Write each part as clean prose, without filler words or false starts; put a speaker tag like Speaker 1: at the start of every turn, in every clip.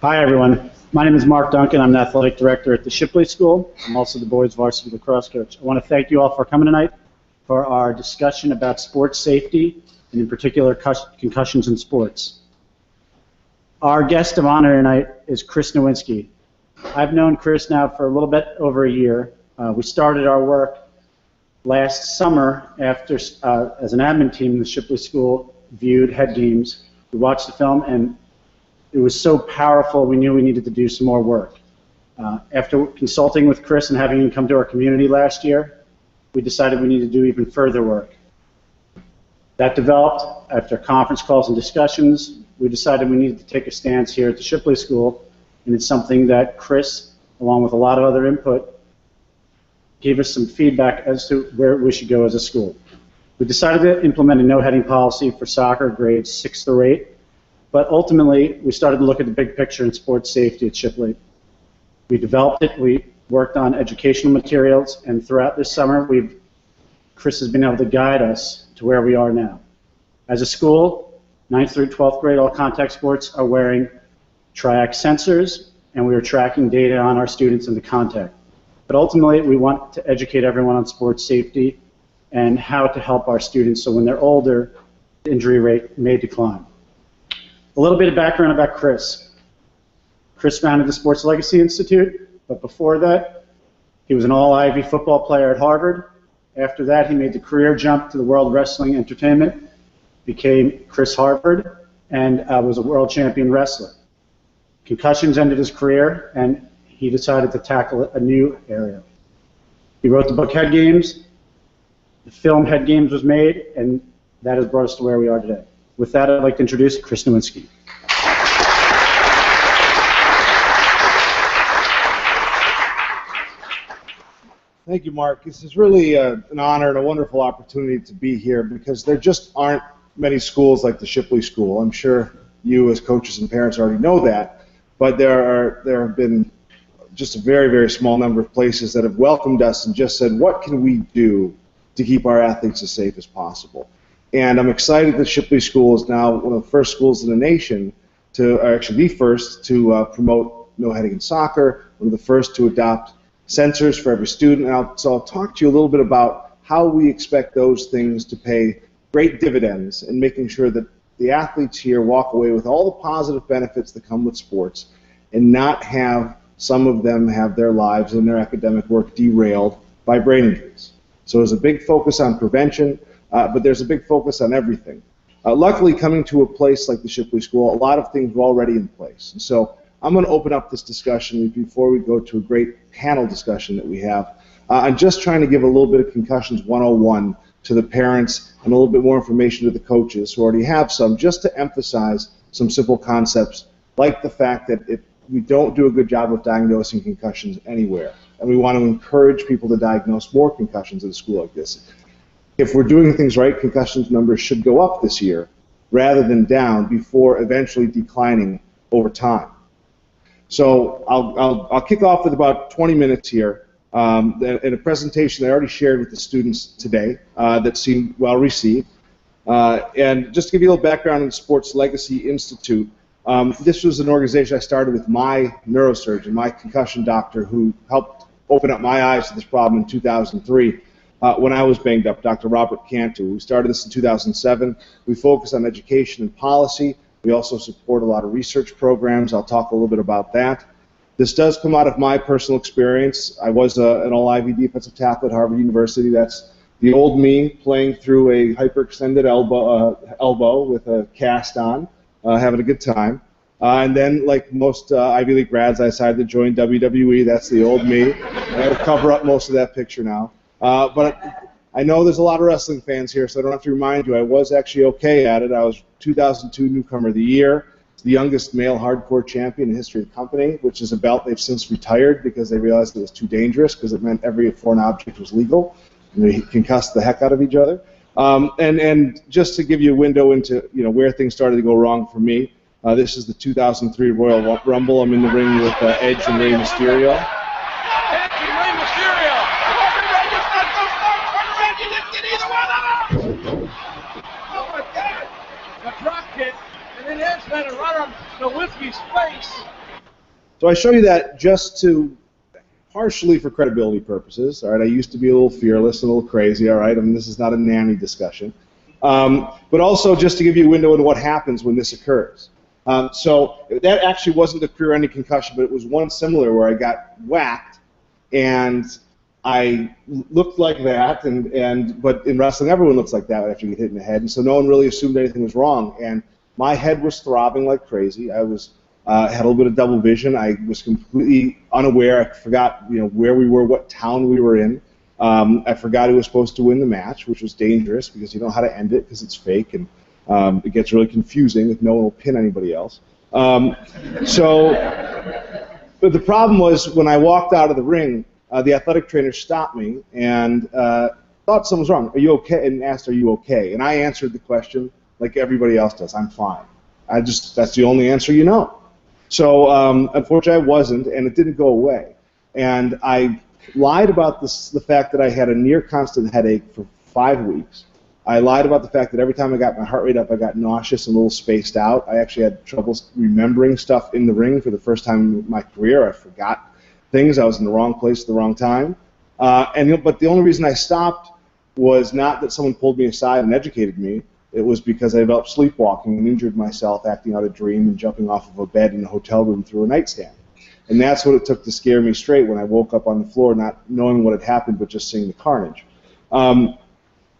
Speaker 1: Hi, everyone. My name is Mark Duncan. I'm the athletic director at the Shipley School. I'm also the boys varsity lacrosse coach. I want to thank you all for coming tonight for our discussion about sports safety, and in particular, concussions in sports. Our guest of honor tonight is Chris Nowinski. I've known Chris now for a little bit over a year. We started our work last summer after, as an admin team, the Shipley School viewed Head Games. We watched the film, and it was so powerful, we knew we needed to do some more work. After consulting with Chris and having him come to our community last year, we decided we needed to do even further work. That developed after conference calls and discussions. We decided we needed to take a stance here at the Shipley School, and it's something that Chris, along with a lot of other input, gave us some feedback as to where we should go as a school. We decided to implement a no-heading policy for soccer grades 6 through 8. But ultimately, we started to look at the big picture in sports safety at Shipley. We developed it, we worked on educational materials, and throughout this summer, Chris has been able to guide us to where we are now. As a school, 9th through 12th grade, all contact sports are wearing triac sensors, and we are tracking data on our students in the contact. But ultimately, we want to educate everyone on sports safety and how to help our students so when they're older, the injury rate may decline. A little bit of background about Chris. Chris founded the Sports Legacy Institute, but before that, he was an all-Ivy football player at Harvard. After that, he made the career jump to the World Wrestling Entertainment, became Chris Harvard, and was a world champion wrestler. Concussions ended his career, and he decided to tackle a new area. He wrote the book Head Games, the film Head Games was made, and that has brought us to where we are today. With that, I'd like to introduce Chris Nowinski.
Speaker 2: Thank you, Mark. This is really an honor and a wonderful opportunity to be here because there just aren't many schools like the Shipley School. I'm sure you as coaches and parents already know that, but there have been just a very, very small number of places that have welcomed us and just said, what can we do to keep our athletes as safe as possible? And I'm excited that Shipley School is now one of the first schools in the nation to, or actually the first to promote no heading in soccer, one of the first to adopt sensors for every student. And so I'll talk to you a little bit about how we expect those things to pay great dividends in making sure that the athletes here walk away with all the positive benefits that come with sports and not have some of them have their lives and their academic work derailed by brain injuries. So there's a big focus on prevention. But there's a big focus on everything. Luckily, coming to a place like the Shipley School, a lot of things were already in place. And so I'm going to open up this discussion before we go to a great panel discussion that we have. I'm just trying to give a little bit of Concussions 101 to the parents and a little bit more information to the coaches who already have some, just to emphasize some simple concepts, like the fact that we don't do a good job of diagnosing concussions anywhere. And we want to encourage people to diagnose more concussions at a school like this. If we're doing things right, concussions numbers should go up this year rather than down before eventually declining over time. So I'll kick off with about 20 minutes here in a presentation I already shared with the students today that seemed well received. And just to give you a little background on the Sports Legacy Institute, this was an organization I started with my neurosurgeon, my concussion doctor, who helped open up my eyes to this problem in 2003. When I was banged up, Dr. Robert Cantu. We started this in 2007. We focus on education and policy. We also support a lot of research programs. I'll talk a little bit about that. This does come out of my personal experience. I was an all-Ivy defensive tackle at Harvard University. That's the old me playing through a hyperextended elbow with a cast on, having a good time. And then, like most Ivy League grads, I decided to join WWE. That's the old me. I will cover up most of that picture now. But I know there's a lot of wrestling fans here, so I don't have to remind you, I was actually okay at it. I was 2002 Newcomer of the Year, the youngest male hardcore champion in the history of the company, which is a belt they've since retired because they realized it was too dangerous because it meant every foreign object was legal, and they concussed the heck out of each other. And just to give you a window into where things started to go wrong for me, this is the 2003 Royal Rumble. I'm in the ring with Edge and Rey Mysterio.
Speaker 3: The drop kick, and then Edge let it run on Nowinski's face.
Speaker 2: So I show you that just to, partially for credibility purposes. All right, I used to be a little fearless, a little crazy. All right, I mean, this is not a nanny discussion, but also just to give you a window into what happens when this occurs. So that actually wasn't a career-ending concussion, but it was one similar where I got whacked, and I looked like that, but in wrestling, everyone looks like that after you get hit in the head, and so no one really assumed anything was wrong. And my head was throbbing like crazy. I was had a little bit of double vision. I was completely unaware. I forgot, where we were, what town we were in. I forgot who was supposed to win the match, which was dangerous because you don't know how to end it because it's fake, and it gets really confusing if no one will pin anybody else. But the problem was when I walked out of the ring, the athletic trainer stopped me and thought something was wrong. Are you okay? And asked, "Are you okay?" And I answered the question like everybody else does. I'm fine. That's the only answer you know. So unfortunately, I wasn't, and it didn't go away. And I lied about the fact that I had a near constant headache for 5 weeks. I lied about the fact that every time I got my heart rate up, I got nauseous and a little spaced out. I actually had trouble remembering stuff in the ring for the first time in my career. I forgot things. I was in the wrong place at the wrong time. But the only reason I stopped was not that someone pulled me aside and educated me. It was because I developed sleepwalking and injured myself acting out a dream and jumping off of a bed in a hotel room through a nightstand. And that's what it took to scare me straight when I woke up on the floor, not knowing what had happened, but just seeing the carnage. And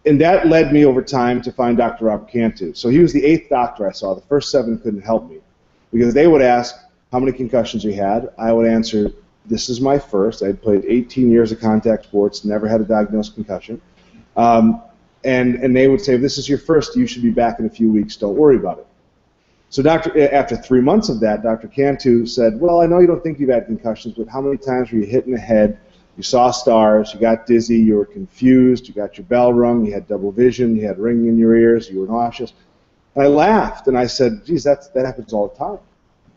Speaker 2: that led me over time to find Dr. Robert Cantu. So he was the 8th doctor I saw. The first 7 couldn't help me because they would ask how many concussions he had. I would answer, this is my first. I had played 18 years of contact sports, never had a diagnosed concussion. And they would say, if this is your first, you should be back in a few weeks. Don't worry about it. So after 3 months of that, Dr. Cantu said, well, I know you don't think you've had concussions, but how many times were you hit in the head, you saw stars, you got dizzy, you were confused, you got your bell rung, you had double vision, you had ringing in your ears, you were nauseous. And I laughed, and I said, geez, that happens all the time.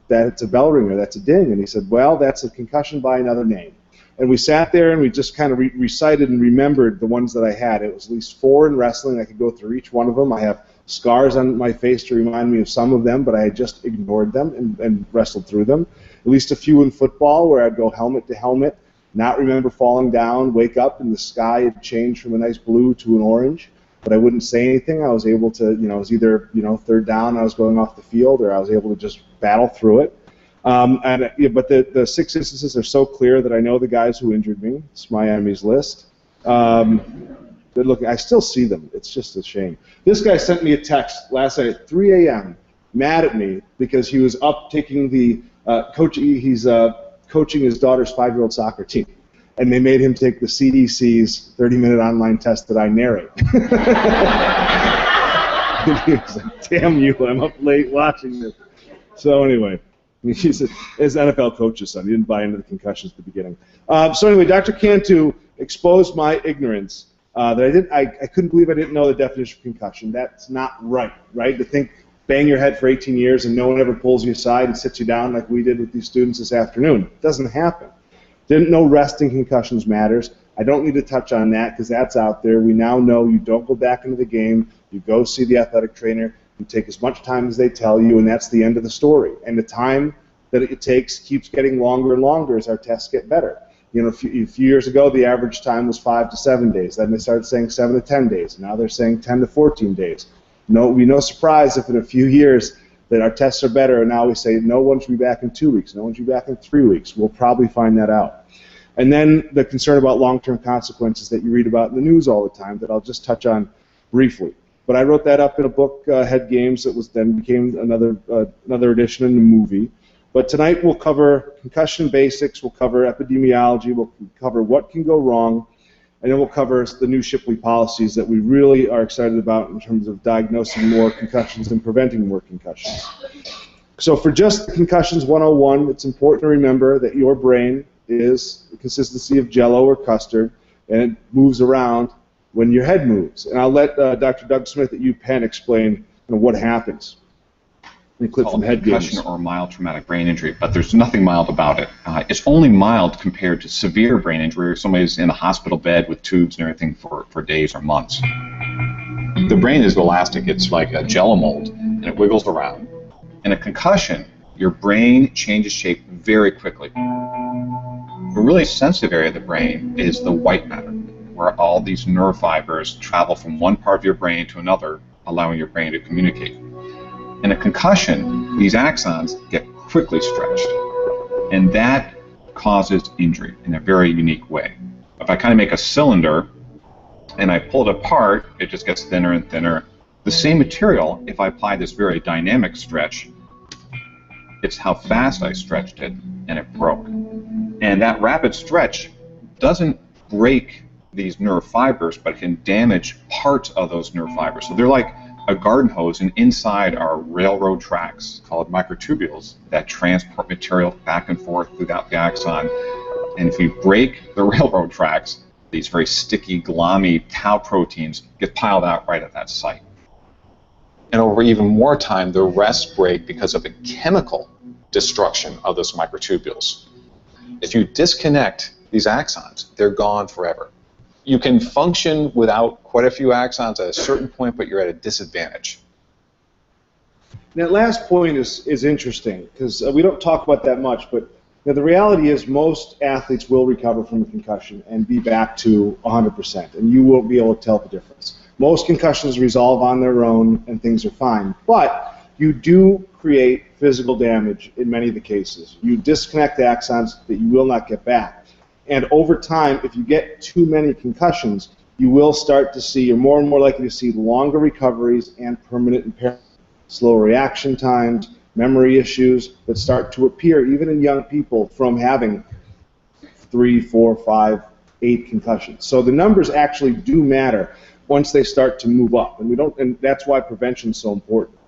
Speaker 2: That's a bell ringer, that's a ding. And he said, well, that's a concussion by another name. And we sat there and we just kind of recited and remembered the ones that I had. It was at least 4 in wrestling. I could go through each one of them. I have scars on my face to remind me of some of them, but I had just ignored them and wrestled through them. At least a few in football where I'd go helmet to helmet, not remember falling down, wake up, and the sky had changed from a nice blue to an orange. But I wouldn't say anything. I was able to, it was either, 3rd down, I was going off the field, or I was able to just battle through it. But the 6 instances are so clear that I know the guys who injured me. It's my enemies list. Look, I still see them. It's just a shame. This guy sent me a text last night at 3 a.m. mad at me because he was up taking the he's coaching his daughter's 5-year-old soccer team. And they made him take the CDC's 30-minute online test that I narrate. And he was like, damn you, I'm up late watching this. So anyway. He's his NFL coach's son. He didn't buy into the concussions at the beginning. So anyway, Dr. Cantu exposed my ignorance. That I couldn't believe I didn't know the definition of concussion. That's not right, right? To think bang your head for 18 years and no one ever pulls you aside and sits you down like we did with these students this afternoon. It doesn't happen. Didn't know resting concussions matters. I don't need to touch on that because that's out there. We now know you don't go back into the game. You go see the athletic trainer. You take as much time as they tell you, and that's the end of the story. And the time that it takes keeps getting longer and longer as our tests get better. A few years ago, the average time was 5 to 7 days. Then they started saying 7 to 10 days. Now they're saying 10 to 14 days. No surprise if in a few years that our tests are better, and now we say no one should be back in 2 weeks, no one should be back in 3 weeks. We'll probably find that out. And then the concern about long-term consequences that you read about in the news all the time that I'll just touch on briefly. But I wrote that up in a book, Head Games, that was then became another edition in the movie. But tonight we'll cover concussion basics, we'll cover epidemiology, we'll cover what can go wrong, and then we'll cover the new Shipley policies that we really are excited about in terms of diagnosing more concussions and preventing more concussions. So for just Concussions 101, it's important to remember that your brain is the consistency of Jell-O or custard, and it moves around when your head moves. And I'll let Dr. Doug Smith at UPenn explain what happens. A clip from Head Games.
Speaker 3: Concussion or mild traumatic brain injury, but there's nothing mild about it. It's only mild compared to severe brain injury, where somebody's in a hospital bed with tubes and everything for days or months. The brain is elastic. It's like a Jell-O mold, and it wiggles around. In a concussion, your brain changes shape very quickly. A really sensitive area of the brain is the white matter, where all these nerve fibers travel from one part of your brain to another, allowing your brain to communicate. In a concussion, these axons get quickly stretched, and that causes injury in a very unique way. If I kind of make a cylinder and I pull it apart, it just gets thinner and thinner. The same material, if I apply this very dynamic stretch, it's how fast I stretched it, and it broke. And that rapid stretch doesn't break these nerve fibers, but it can damage parts of those nerve fibers. So they're like a garden hose, and inside are railroad tracks called microtubules that transport material back and forth throughout the axon. And if you break the railroad tracks, these very sticky, glommy tau proteins get piled out right at that site.
Speaker 4: And over even more time, the rest break because of the chemical destruction of those microtubules. If you disconnect these axons, they're gone forever. You can function without quite a few axons at a certain point, but you're at a disadvantage.
Speaker 2: That last point is interesting because we don't talk about that much, but the reality is most athletes will recover from a concussion and be back to 100%, and you won't be able to tell the difference. Most concussions resolve on their own and things are fine, but you do create physical damage in many of the cases. You disconnect the axons that you will not get back. And over time, if you get too many concussions, you will start to see, you're more and more likely to see longer recoveries and permanent impairment, slower reaction times, memory issues that start to appear even in young people from having 3, 4, 5, 8 concussions. So the numbers actually do matter once they start to move up, and that's why prevention is so important.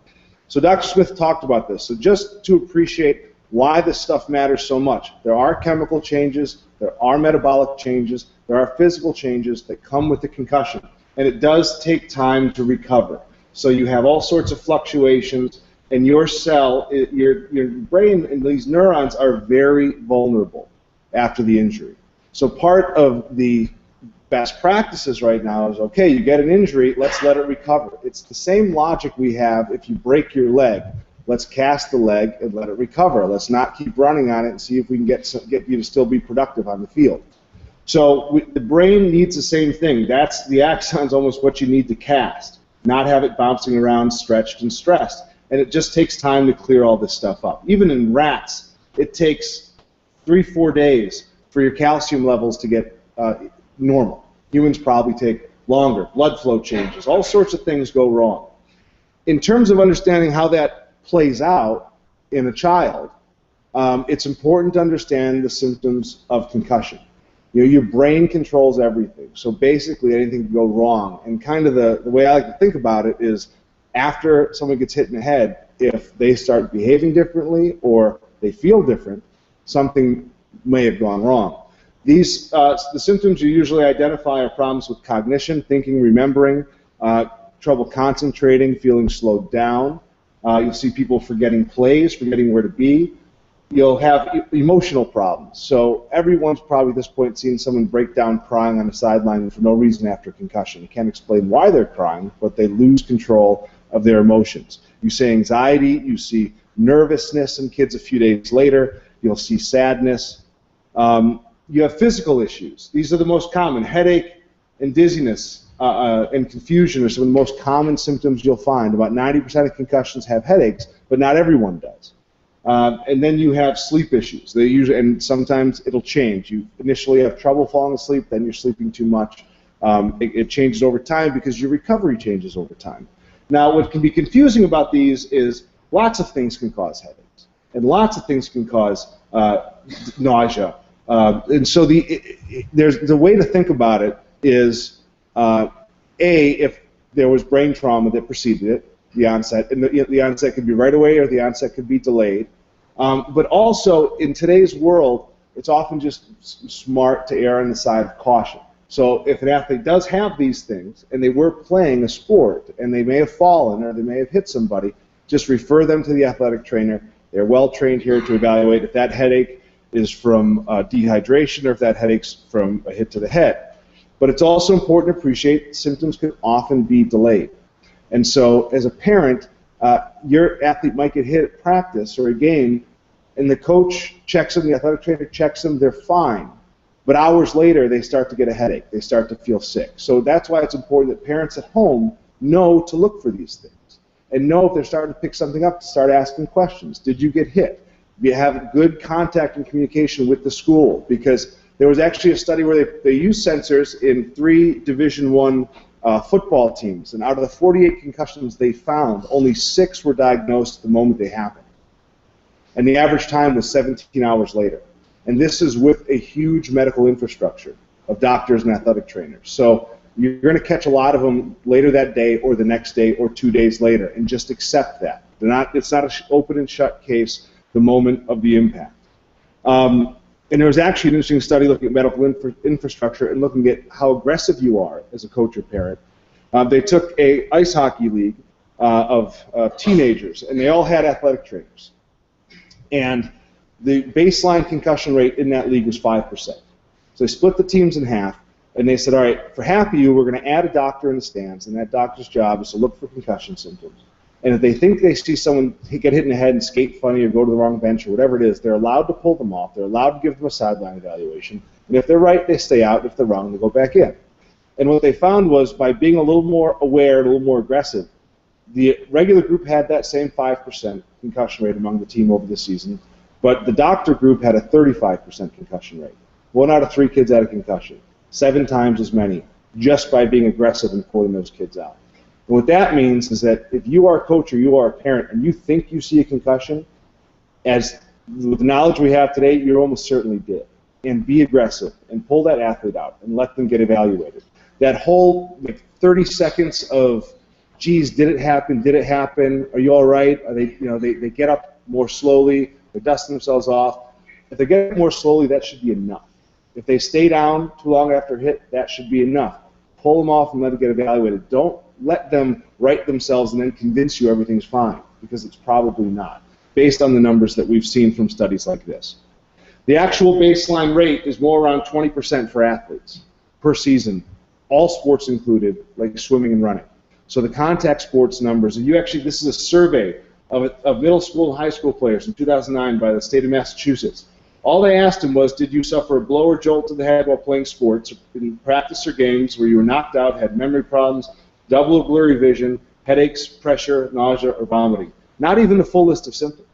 Speaker 2: So Dr. Smith talked about this. So just to appreciate why this stuff matters so much, there are chemical changes, there are metabolic changes, there are physical changes that come with the concussion, and it does take time to recover. So you have all sorts of fluctuations, and your cell, your brain and these neurons are very vulnerable after the injury. So part of the best practices right now is, okay, you get an injury, let's let it recover. It's the same logic we have if you break your leg. Let's cast the leg and let it recover. Let's not keep running on it and see if we can get you to still be productive on the field. So the brain needs the same thing. That's the axon's almost what you need to cast, not have it bouncing around stretched and stressed. And it just takes time to clear all this stuff up. Even in rats, it takes 3-4 days for your calcium levels to get normal. Humans probably take longer. Blood flow changes. All sorts of things go wrong. In terms of understanding how that plays out in a child, it's important to understand the symptoms of concussion. Your brain controls everything. So basically anything can go wrong. And kind of the way I like to think about it is after someone gets hit in the head, if they start behaving differently or they feel different, something may have gone wrong. The symptoms you usually identify are problems with cognition, thinking, remembering, trouble concentrating, feeling slowed down. You'll see people forgetting plays, forgetting where to be. You'll have emotional problems. So everyone's probably at this point seen someone break down crying on the sideline for no reason after a concussion. You can't explain why they're crying, but they lose control of their emotions. You see anxiety, you see nervousness in kids a few days later, you'll see sadness. You have physical issues. These are the most common. Headache and dizziness and confusion are some of the most common symptoms you'll find. About 90% of concussions have headaches, but not everyone does. And then you have sleep issues. They usually, and sometimes it'll change. You initially have trouble falling asleep, then you're sleeping too much. It changes over time because your recovery changes over time. Now, what can be confusing about these is lots of things can cause headaches, and lots of things can cause nausea. And so the way to think about it is, if there was brain trauma that preceded it, the onset, and the onset could be right away or the onset could be delayed. But also, in today's world, it's often just smart to err on the side of caution. So if an athlete does have these things, and they were playing a sport, and they may have fallen or they may have hit somebody, just refer them to the athletic trainer. They're well trained here to evaluate if that headache is from dehydration or if that headache's from a hit to the head. But it's also important to appreciate symptoms can often be delayed. And so as a parent, your athlete might get hit at practice or a game, and the coach checks them, the athletic trainer checks them, they're fine. But hours later, they start to get a headache. They start to feel sick. So that's why it's important that parents at home know to look for these things and know if they're starting to pick something up to start asking questions. Did you get hit? Do you have good contact and communication with the school? Because there was actually a study where they used sensors in 3 Division I football teams, and out of the 48 concussions they found, only 6 were diagnosed the moment they happened. And the average time was 17 hours later. And this is with a huge medical infrastructure of doctors and athletic trainers. So you're going to catch a lot of them later that day or the next day or 2 days later, and just accept that. It's not an open and shut case the moment of the impact. And there was actually an interesting study looking at medical infrastructure and looking at how aggressive you are as a coach or parent. They took a ice hockey league of teenagers, and they all had athletic trainers. And the baseline concussion rate in that league was 5%. So they split the teams in half, and they said, all right, for half of you, we're going to add a doctor in the stands, and that doctor's job is to look for concussion symptoms. And if they think they see someone get hit in the head and skate funny or go to the wrong bench or whatever it is, they're allowed to pull them off. They're allowed to give them a sideline evaluation. And if they're right, they stay out. If they're wrong, they go back in. And what they found was by being a little more aware and a little more aggressive, the regular group had that same 5% concussion rate among the team over the season, but the doctor group had a 35% concussion rate. 1 out of 3 kids had a concussion. 7 times as many, just by being aggressive and pulling those kids out. And what that means is that if you are a coach or you are a parent and you think you see a concussion, as with the knowledge we have today, you almost certainly did. And be aggressive and pull that athlete out and let them get evaluated. That whole 30 seconds of, geez, did it happen? Did it happen? Are you all right? Are they, they get up more slowly. They dust themselves off. If they get up more slowly, that should be enough. If they stay down too long after a hit, that should be enough. Pull them off and let them get evaluated. Don't let them right themselves and then convince you everything's fine, because it's probably not, based on the numbers that we've seen from studies like this. The actual baseline rate is more around 20% for athletes per season, all sports included, like swimming and running. So the contact sports numbers, and this is a survey of middle school and high school players in 2009 by the state of Massachusetts. All they asked them was, did you suffer a blow or jolt to the head while playing sports, in practice or games where you were knocked out, had memory problems, double or blurry vision, headaches, pressure, nausea, or vomiting? Not even the full list of symptoms.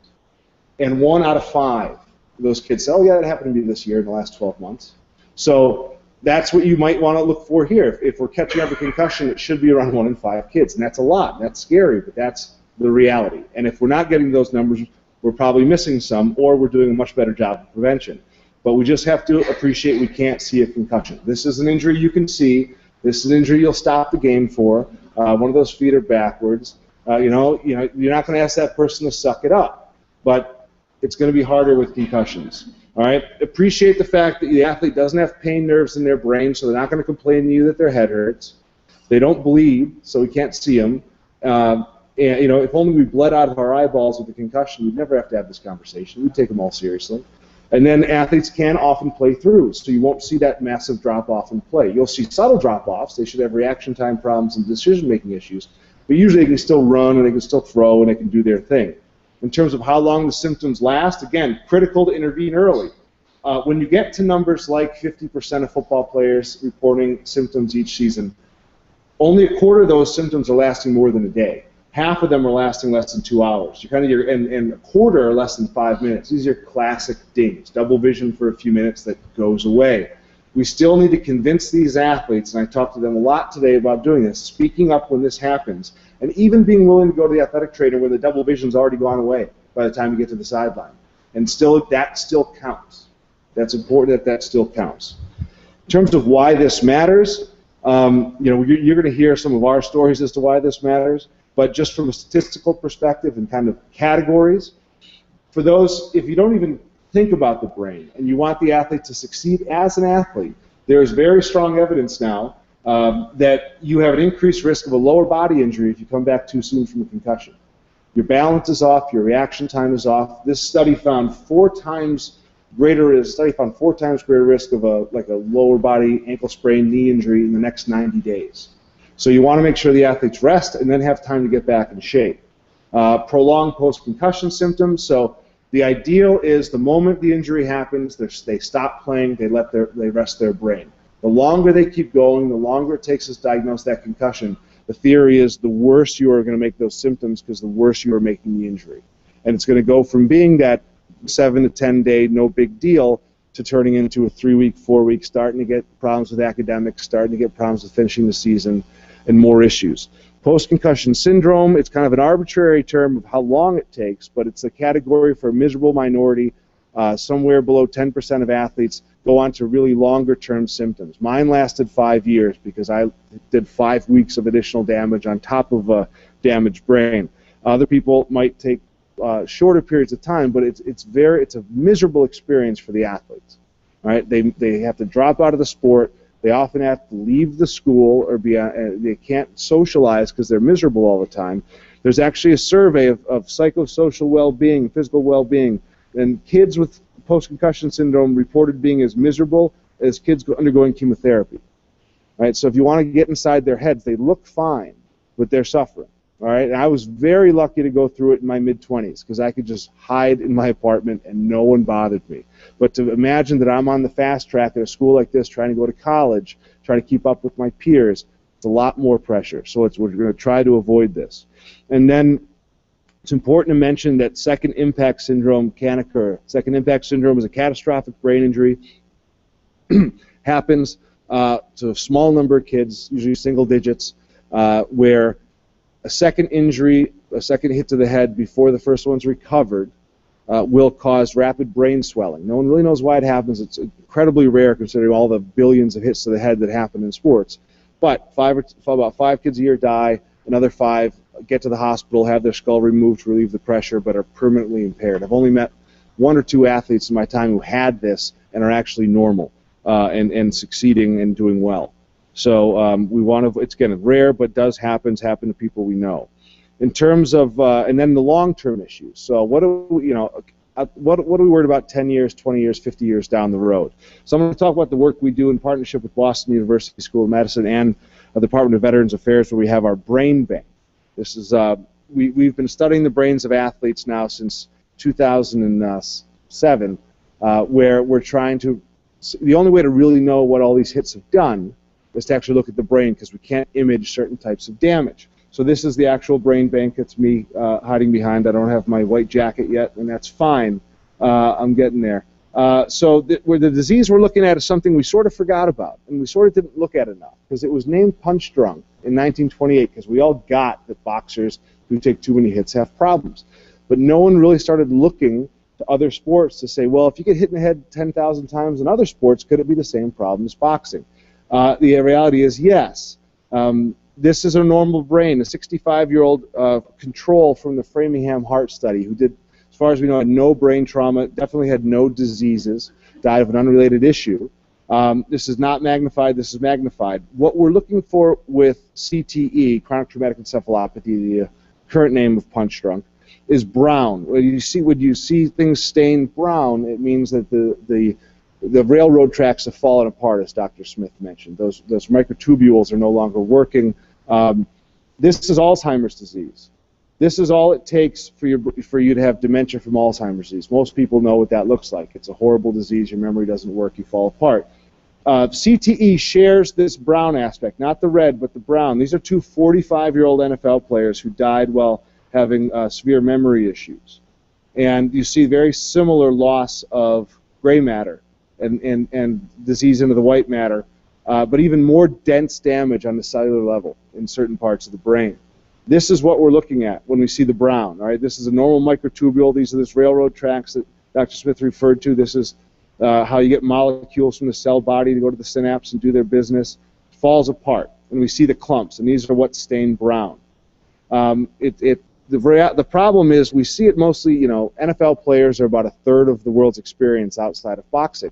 Speaker 2: And 1 out of 5 of those kids said, oh yeah, that happened to me this year in the last 12 months. So that's what you might want to look for here. If we're catching every concussion, it should be around 1 in 5 kids. And that's a lot. That's scary, but that's the reality. And if we're not getting those numbers, we're probably missing some, or we're doing a much better job of prevention. But we just have to appreciate we can't see a concussion. This is an injury you can see. This is an injury you'll stop the game for. One of those feet are backwards. You're not going to ask that person to suck it up. But it's going to be harder with concussions. All right? Appreciate the fact that the athlete doesn't have pain nerves in their brain, so they're not going to complain to you that their head hurts. They don't bleed, so we can't see them. And, if only we bled out of our eyeballs with a concussion, we'd never have to have this conversation. We'd take them all seriously. And then athletes can often play through, so you won't see that massive drop-off in play. You'll see subtle drop-offs. They should have reaction time problems and decision-making issues, but usually they can still run and they can still throw and they can do their thing. In terms of how long the symptoms last, again, critical to intervene early. When you get to numbers like 50% of football players reporting symptoms each season, only a quarter of those symptoms are lasting more than a day. Half of them are lasting less than 2 hours. And a quarter are less than 5 minutes. These are classic dings. Double vision for a few minutes that goes away. We still need to convince these athletes, and I talked to them a lot today about doing this, speaking up when this happens, and even being willing to go to the athletic trainer when the double vision's already gone away by the time you get to the sideline. And that still counts. That's important that still counts. In terms of why this matters, you're going to hear some of our stories as to why this matters. But just from a statistical perspective and kind of categories, for those, if you don't even think about the brain and you want the athlete to succeed as an athlete, there is very strong evidence now that you have an increased risk of a lower body injury if you come back too soon from a concussion. Your balance is off, your reaction time is off. This study found 4 times greater risk of a lower body ankle sprain, knee injury in the next 90 days. So you want to make sure the athletes rest and then have time to get back in shape. Prolonged post-concussion symptoms. So the ideal is the moment the injury happens, they stop playing, they rest their brain. The longer they keep going, the longer it takes us to diagnose that concussion, the theory is the worse you are going to make those symptoms because the worse you are making the injury. And it's going to go from being that 7 to 10 day no big deal to turning into a 3-week, 4-week, starting to get problems with academics, starting to get problems with finishing the season, and more issues. Post-concussion syndrome, it's kind of an arbitrary term of how long it takes, but it's a category for a miserable minority. Somewhere below 10% of athletes go on to really longer-term symptoms. Mine lasted 5 years because I did 5 weeks of additional damage on top of a damaged brain. Other people might take shorter periods of time, but it's a miserable experience for the athletes. Right? They have to drop out of the sport. They often have to leave the school or they can't socialize because they're miserable all the time. There's actually a survey of psychosocial well-being, physical well-being, and kids with post-concussion syndrome reported being as miserable as kids undergoing chemotherapy. Right? So if you want to get inside their heads, they look fine, but they're suffering. All right? And I was very lucky to go through it in my mid-20s because I could just hide in my apartment and no one bothered me. But to imagine that I'm on the fast track at a school like this trying to go to college, trying to keep up with my peers, it's a lot more pressure. So we're going to try to avoid this. And then it's important to mention that second impact syndrome can occur. Second impact syndrome is a catastrophic brain injury. Happens to a small number of kids, usually single digits, where a second injury, a second hit to the head before the first one's recovered, will cause rapid brain swelling. No one really knows why it happens. It's incredibly rare considering all the billions of hits to the head that happen in sports. But about 5 kids a year die. Another 5 get to the hospital, have their skull removed to relieve the pressure, but are permanently impaired. I've only met 1 or 2 athletes in my time who had this and are actually normal and succeeding and doing well. So we want to. It's again rare, but does happen to people we know. In terms of and then the long-term issues. So what do we, what are we worried about 10 years, 20 years, 50 years down the road? So I'm going to talk about the work we do in partnership with Boston University School of Medicine and the Department of Veterans Affairs, where we have our brain bank. This is we've been studying the brains of athletes now since 2007, where we're trying to. The only way to really know what all these hits have done is to actually look at the brain because we can't image certain types of damage. So this is the actual brain bank. It's me hiding behind. I don't have my white jacket yet, and that's fine. I'm getting there. So the disease we're looking at is something we sort of forgot about, and we sort of didn't look at enough because it was named punch drunk in 1928 because we all got that boxers who take too many hits have problems. But no one really started looking to other sports to say, well, if you get hit in the head 10,000 times in other sports, could it be the same problem as boxing? The reality is yes. This is a normal brain. A 65-year-old control from the Framingham Heart Study who did, as far as we know, had no brain trauma, definitely had no diseases, died of an unrelated issue. This is not magnified. This is magnified. What we're looking for with CTE, chronic traumatic encephalopathy, the current name of punch drunk, is brown. When you see things stained brown, it means that the railroad tracks have fallen apart, as Dr. Smith mentioned. Those microtubules are no longer working. This is Alzheimer's disease. This is all it takes for you to have dementia from Alzheimer's disease. Most people know what that looks like. It's a horrible disease. Your memory doesn't work. You fall apart. CTE shares this brown aspect, not the red, but the brown. These are 2 45-year-old NFL players who died while having severe memory issues. And you see very similar loss of gray matter and disease into the white matter, but even more dense damage on the cellular level in certain parts of the brain. This is what we're looking at when we see the brown. All right, this is a normal microtubule. These are these railroad tracks that Dr. Smith referred to. This is how you get molecules from the cell body to go to the synapse and do their business. It falls apart, and we see the clumps, and these are what stain brown. The problem is we see it mostly. NFL players are about 1/3 of the world's experience outside of boxing.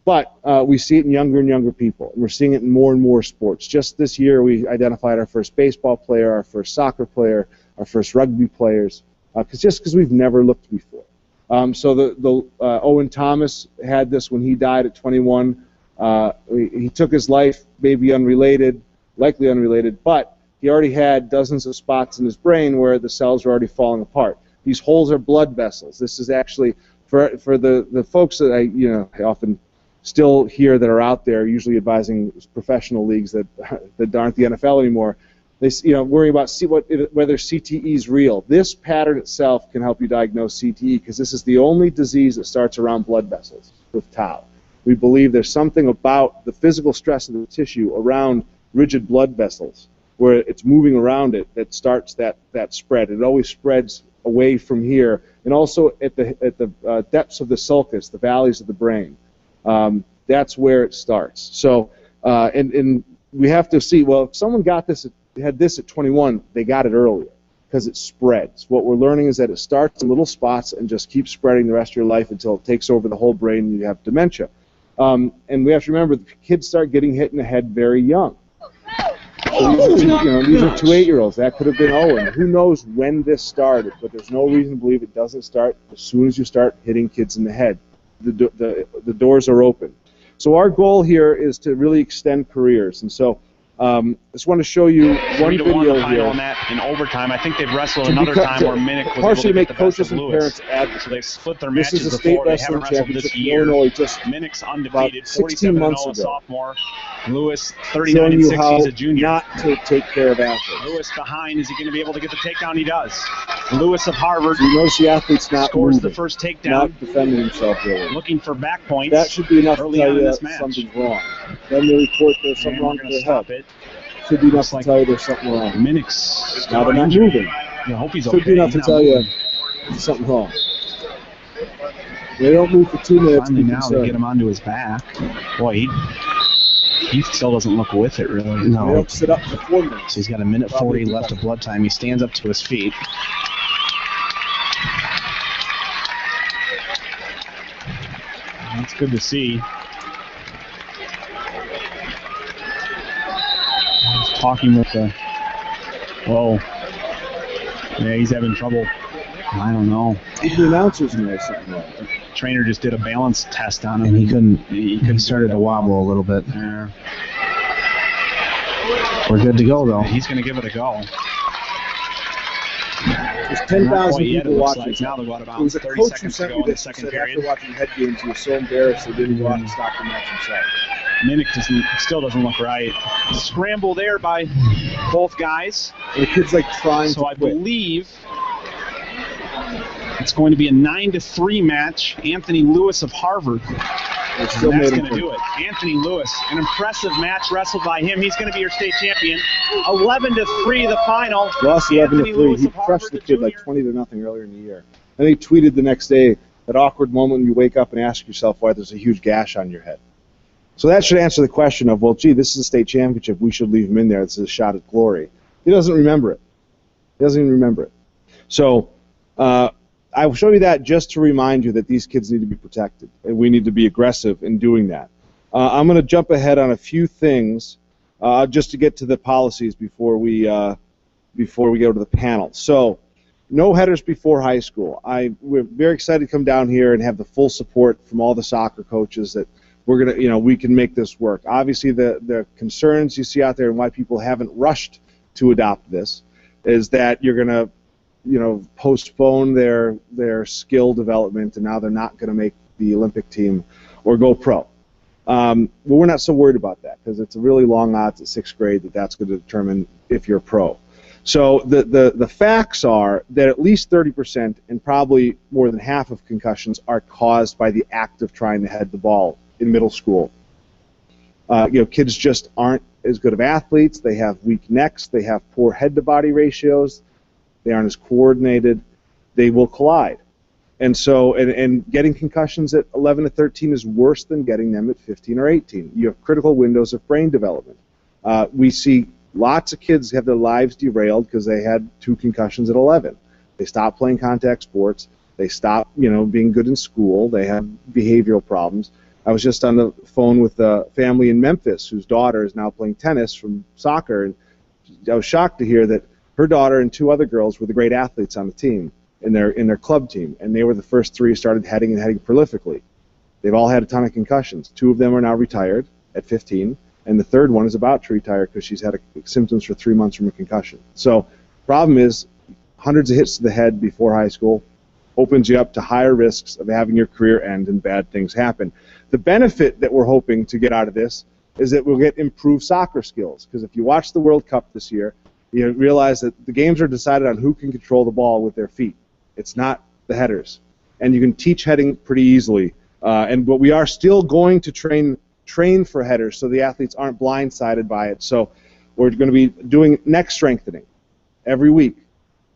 Speaker 2: But we see it in younger and younger people, and we're seeing it in more and more sports. Just this year, we identified our first baseball player, our first soccer player, our first rugby players, because we've never looked before. So Owen Thomas had this when he died at 21. He took his life, maybe unrelated, likely unrelated, but he already had dozens of spots in his brain where the cells were already falling apart. These holes are blood vessels. This is actually, for the folks that I often still hear that are out there, usually advising professional leagues that aren't the NFL anymore, they worry about whether CTE is real. This pattern itself can help you diagnose CTE because this is the only disease that starts around blood vessels with tau. We believe there's something about the physical stress of the tissue around rigid blood vessels where it's moving around it that starts that spread. It always spreads away from here, and also at the depths of the sulcus, the valleys of the brain. That's where it starts. So, and we have to see, well, if someone had this at 21, they got it earlier because it spreads. What we're learning is that it starts in little spots and just keeps spreading the rest of your life until it takes over the whole brain and you have dementia. And we have to remember the kids start getting hit in the head very young. So these are 2 8-year-olds. That could have been Owen. Who knows when this started, but there's no reason to believe it doesn't start as soon as you start hitting kids in the head. The doors are open. So our goal here is to really extend careers. And so I just want to show you one video here.
Speaker 5: On that in overtime. I think they've wrestled another time where Minnick was
Speaker 2: partially
Speaker 5: able to
Speaker 2: make
Speaker 5: get the best
Speaker 2: coaches
Speaker 5: of
Speaker 2: and
Speaker 5: Lewis.
Speaker 2: parents advocates.
Speaker 5: So they've split their
Speaker 2: This
Speaker 5: matches
Speaker 2: is the state
Speaker 5: before. They
Speaker 2: wrestling
Speaker 5: haven't wrestled this
Speaker 2: championship in
Speaker 5: year.
Speaker 2: Illinois just
Speaker 5: Minnick's
Speaker 2: about
Speaker 5: undefeated,
Speaker 2: 16 months
Speaker 5: 47-0
Speaker 2: ago.
Speaker 5: sophomore. Lewis,
Speaker 2: showing
Speaker 5: 39 and
Speaker 2: you
Speaker 5: 6.
Speaker 2: how
Speaker 5: He's a junior.
Speaker 2: not to take care of athletes.
Speaker 5: Lewis behind. Is he going to be able to get the takedown? He does. Lewis of Harvard
Speaker 2: So you notice the athlete's not
Speaker 5: scores
Speaker 2: moving,
Speaker 5: the first takedown.
Speaker 2: not defending himself really.
Speaker 5: Looking for back points.
Speaker 2: That should be enough to
Speaker 5: early
Speaker 2: tell
Speaker 5: on in
Speaker 2: you
Speaker 5: this
Speaker 2: that
Speaker 5: match.
Speaker 2: something's wrong. Then they report there's
Speaker 5: And
Speaker 2: something
Speaker 5: we're
Speaker 2: wrong
Speaker 5: going
Speaker 2: with
Speaker 5: to
Speaker 2: their head.
Speaker 5: stop it.
Speaker 2: Should be enough to
Speaker 5: like
Speaker 2: tell you there's something wrong.
Speaker 5: Minnick's
Speaker 2: Now they're not
Speaker 5: injury.
Speaker 2: moving.
Speaker 5: I hope he's
Speaker 2: Should
Speaker 5: okay.
Speaker 2: be enough
Speaker 5: He's
Speaker 2: to
Speaker 5: not
Speaker 2: tell
Speaker 5: moving.
Speaker 2: you there's something wrong. They don't move for 2 minutes.
Speaker 5: Finally,
Speaker 2: be
Speaker 5: now they
Speaker 2: concerned.
Speaker 5: get him onto his back. Boy, he still doesn't look with it, really.
Speaker 2: They
Speaker 5: No.
Speaker 2: don't sit up for 4 minutes.
Speaker 5: So he's got 1:40 left of blood time. He stands up to his feet. That's good to see. He's talking with the... Whoa. Yeah, he's having trouble. I don't know.
Speaker 2: The announcers know something wrong.
Speaker 5: Trainer just did a balance test on him. And he started to wobble a little bit. Yeah. We're good to go, though. He's going to give it a go.
Speaker 2: There's 10,000
Speaker 5: yet,
Speaker 2: people
Speaker 5: it looks
Speaker 2: watching.
Speaker 5: like. Now they'll go out of
Speaker 2: It was
Speaker 5: bounds.
Speaker 2: a
Speaker 5: 30
Speaker 2: coach who
Speaker 5: seconds to
Speaker 2: sent
Speaker 5: go
Speaker 2: me
Speaker 5: in the
Speaker 2: this.
Speaker 5: second
Speaker 2: Said
Speaker 5: period.
Speaker 2: after watching head games, he was so embarrassed he didn't go out and stop the match himself.
Speaker 5: Minnick still doesn't look right. Scramble there by both guys.
Speaker 2: And the kid's like trying
Speaker 5: So
Speaker 2: to
Speaker 5: I
Speaker 2: quit.
Speaker 5: believe it's going to be a 9-3 match. Anthony Lewis of Harvard.
Speaker 2: They still
Speaker 5: And that's
Speaker 2: made him
Speaker 5: going to do
Speaker 2: quit.
Speaker 5: it. Anthony Lewis, an impressive match wrestled by him. He's going to be your state champion. 11-3 the final.
Speaker 2: Lost
Speaker 5: Anthony
Speaker 2: 11-3.
Speaker 5: Lewis
Speaker 2: He
Speaker 5: of Harvard,
Speaker 2: crushed the
Speaker 5: the
Speaker 2: kid like
Speaker 5: junior.
Speaker 2: 20-0 earlier in the year. And he tweeted the next day, that awkward moment when you wake up and ask yourself why there's a huge gash on your head. So that should answer the question of, well, gee, this is a state championship. We should leave him in there. This is a shot at glory. He doesn't remember it. He doesn't even remember it. So I will show you that just to remind you that these kids need to be protected, and we need to be aggressive in doing that. I'm going to jump ahead on a few things just to get to the policies before we go to the panel. So, no headers before high school. We're very excited to come down here and have the full support from all the soccer coaches that we're gonna, we can make this work. Obviously, the concerns you see out there and why people haven't rushed to adopt this is that you're gonna, postpone their skill development, and now they're not going to make the Olympic team or go pro. But we're not so worried about that because it's a really long odds at 6th grade that's going to determine if you're pro. So the facts are that at least 30% and probably more than half of concussions are caused by the act of trying to head the ball in middle school. Kids just aren't as good of athletes. They have weak necks. They have poor head-to-body ratios. They aren't as coordinated. They will collide. And so, and getting concussions at 11 to 13 is worse than getting them at 15 or 18. You have critical windows of brain development. We see lots of kids have their lives derailed because they had 2 concussions at 11. They stopped playing contact sports. They stopped, being good in school. They have behavioral problems. I was just on the phone with a family in Memphis whose daughter is now playing tennis from soccer, and I was shocked to hear that her daughter and 2 other girls were the great athletes on the team, in their club team, and they were the first 3 who started heading prolifically. They've all had a ton of concussions. 2 of them are now retired at 15, And the third one is about to retire because she's had symptoms for 3 months from a concussion. So problem is, hundreds of hits to the head before high school opens you up to higher risks of having your career end and bad things happen. The benefit that we're hoping to get out of this is that we'll get improved soccer skills, because if you watch the World Cup this year, you realize that the games are decided on who can control the ball with their feet. It's not the headers. And you can teach heading pretty easily. But we are still going to train for headers so the athletes aren't blindsided by it. So we're going to be doing neck strengthening every week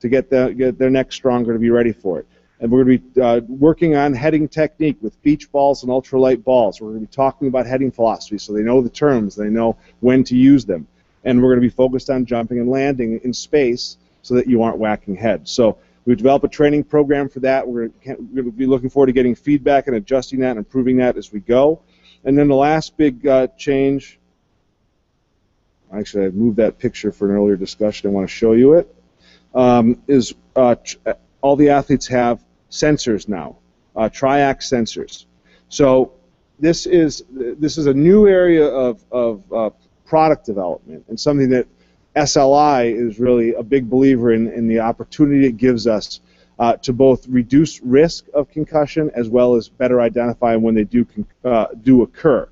Speaker 2: to get their neck stronger to be ready for it. And we're going to be working on heading technique with beach balls and ultralight balls. We're going to be talking about heading philosophy so they know the terms, they know when to use them. And we're going to be focused on jumping and landing in space so that you aren't whacking heads. So we've developed a training program for that. We're going to be looking forward to getting feedback and adjusting that and improving that as we go. And then the last big change, actually I moved that picture for an earlier discussion, I want to show you it, is all the athletes have sensors now, triax sensors. So this is a new area of product development, and something that SLI is really a big believer in the opportunity it gives us to both reduce risk of concussion as well as better identify when they do occur.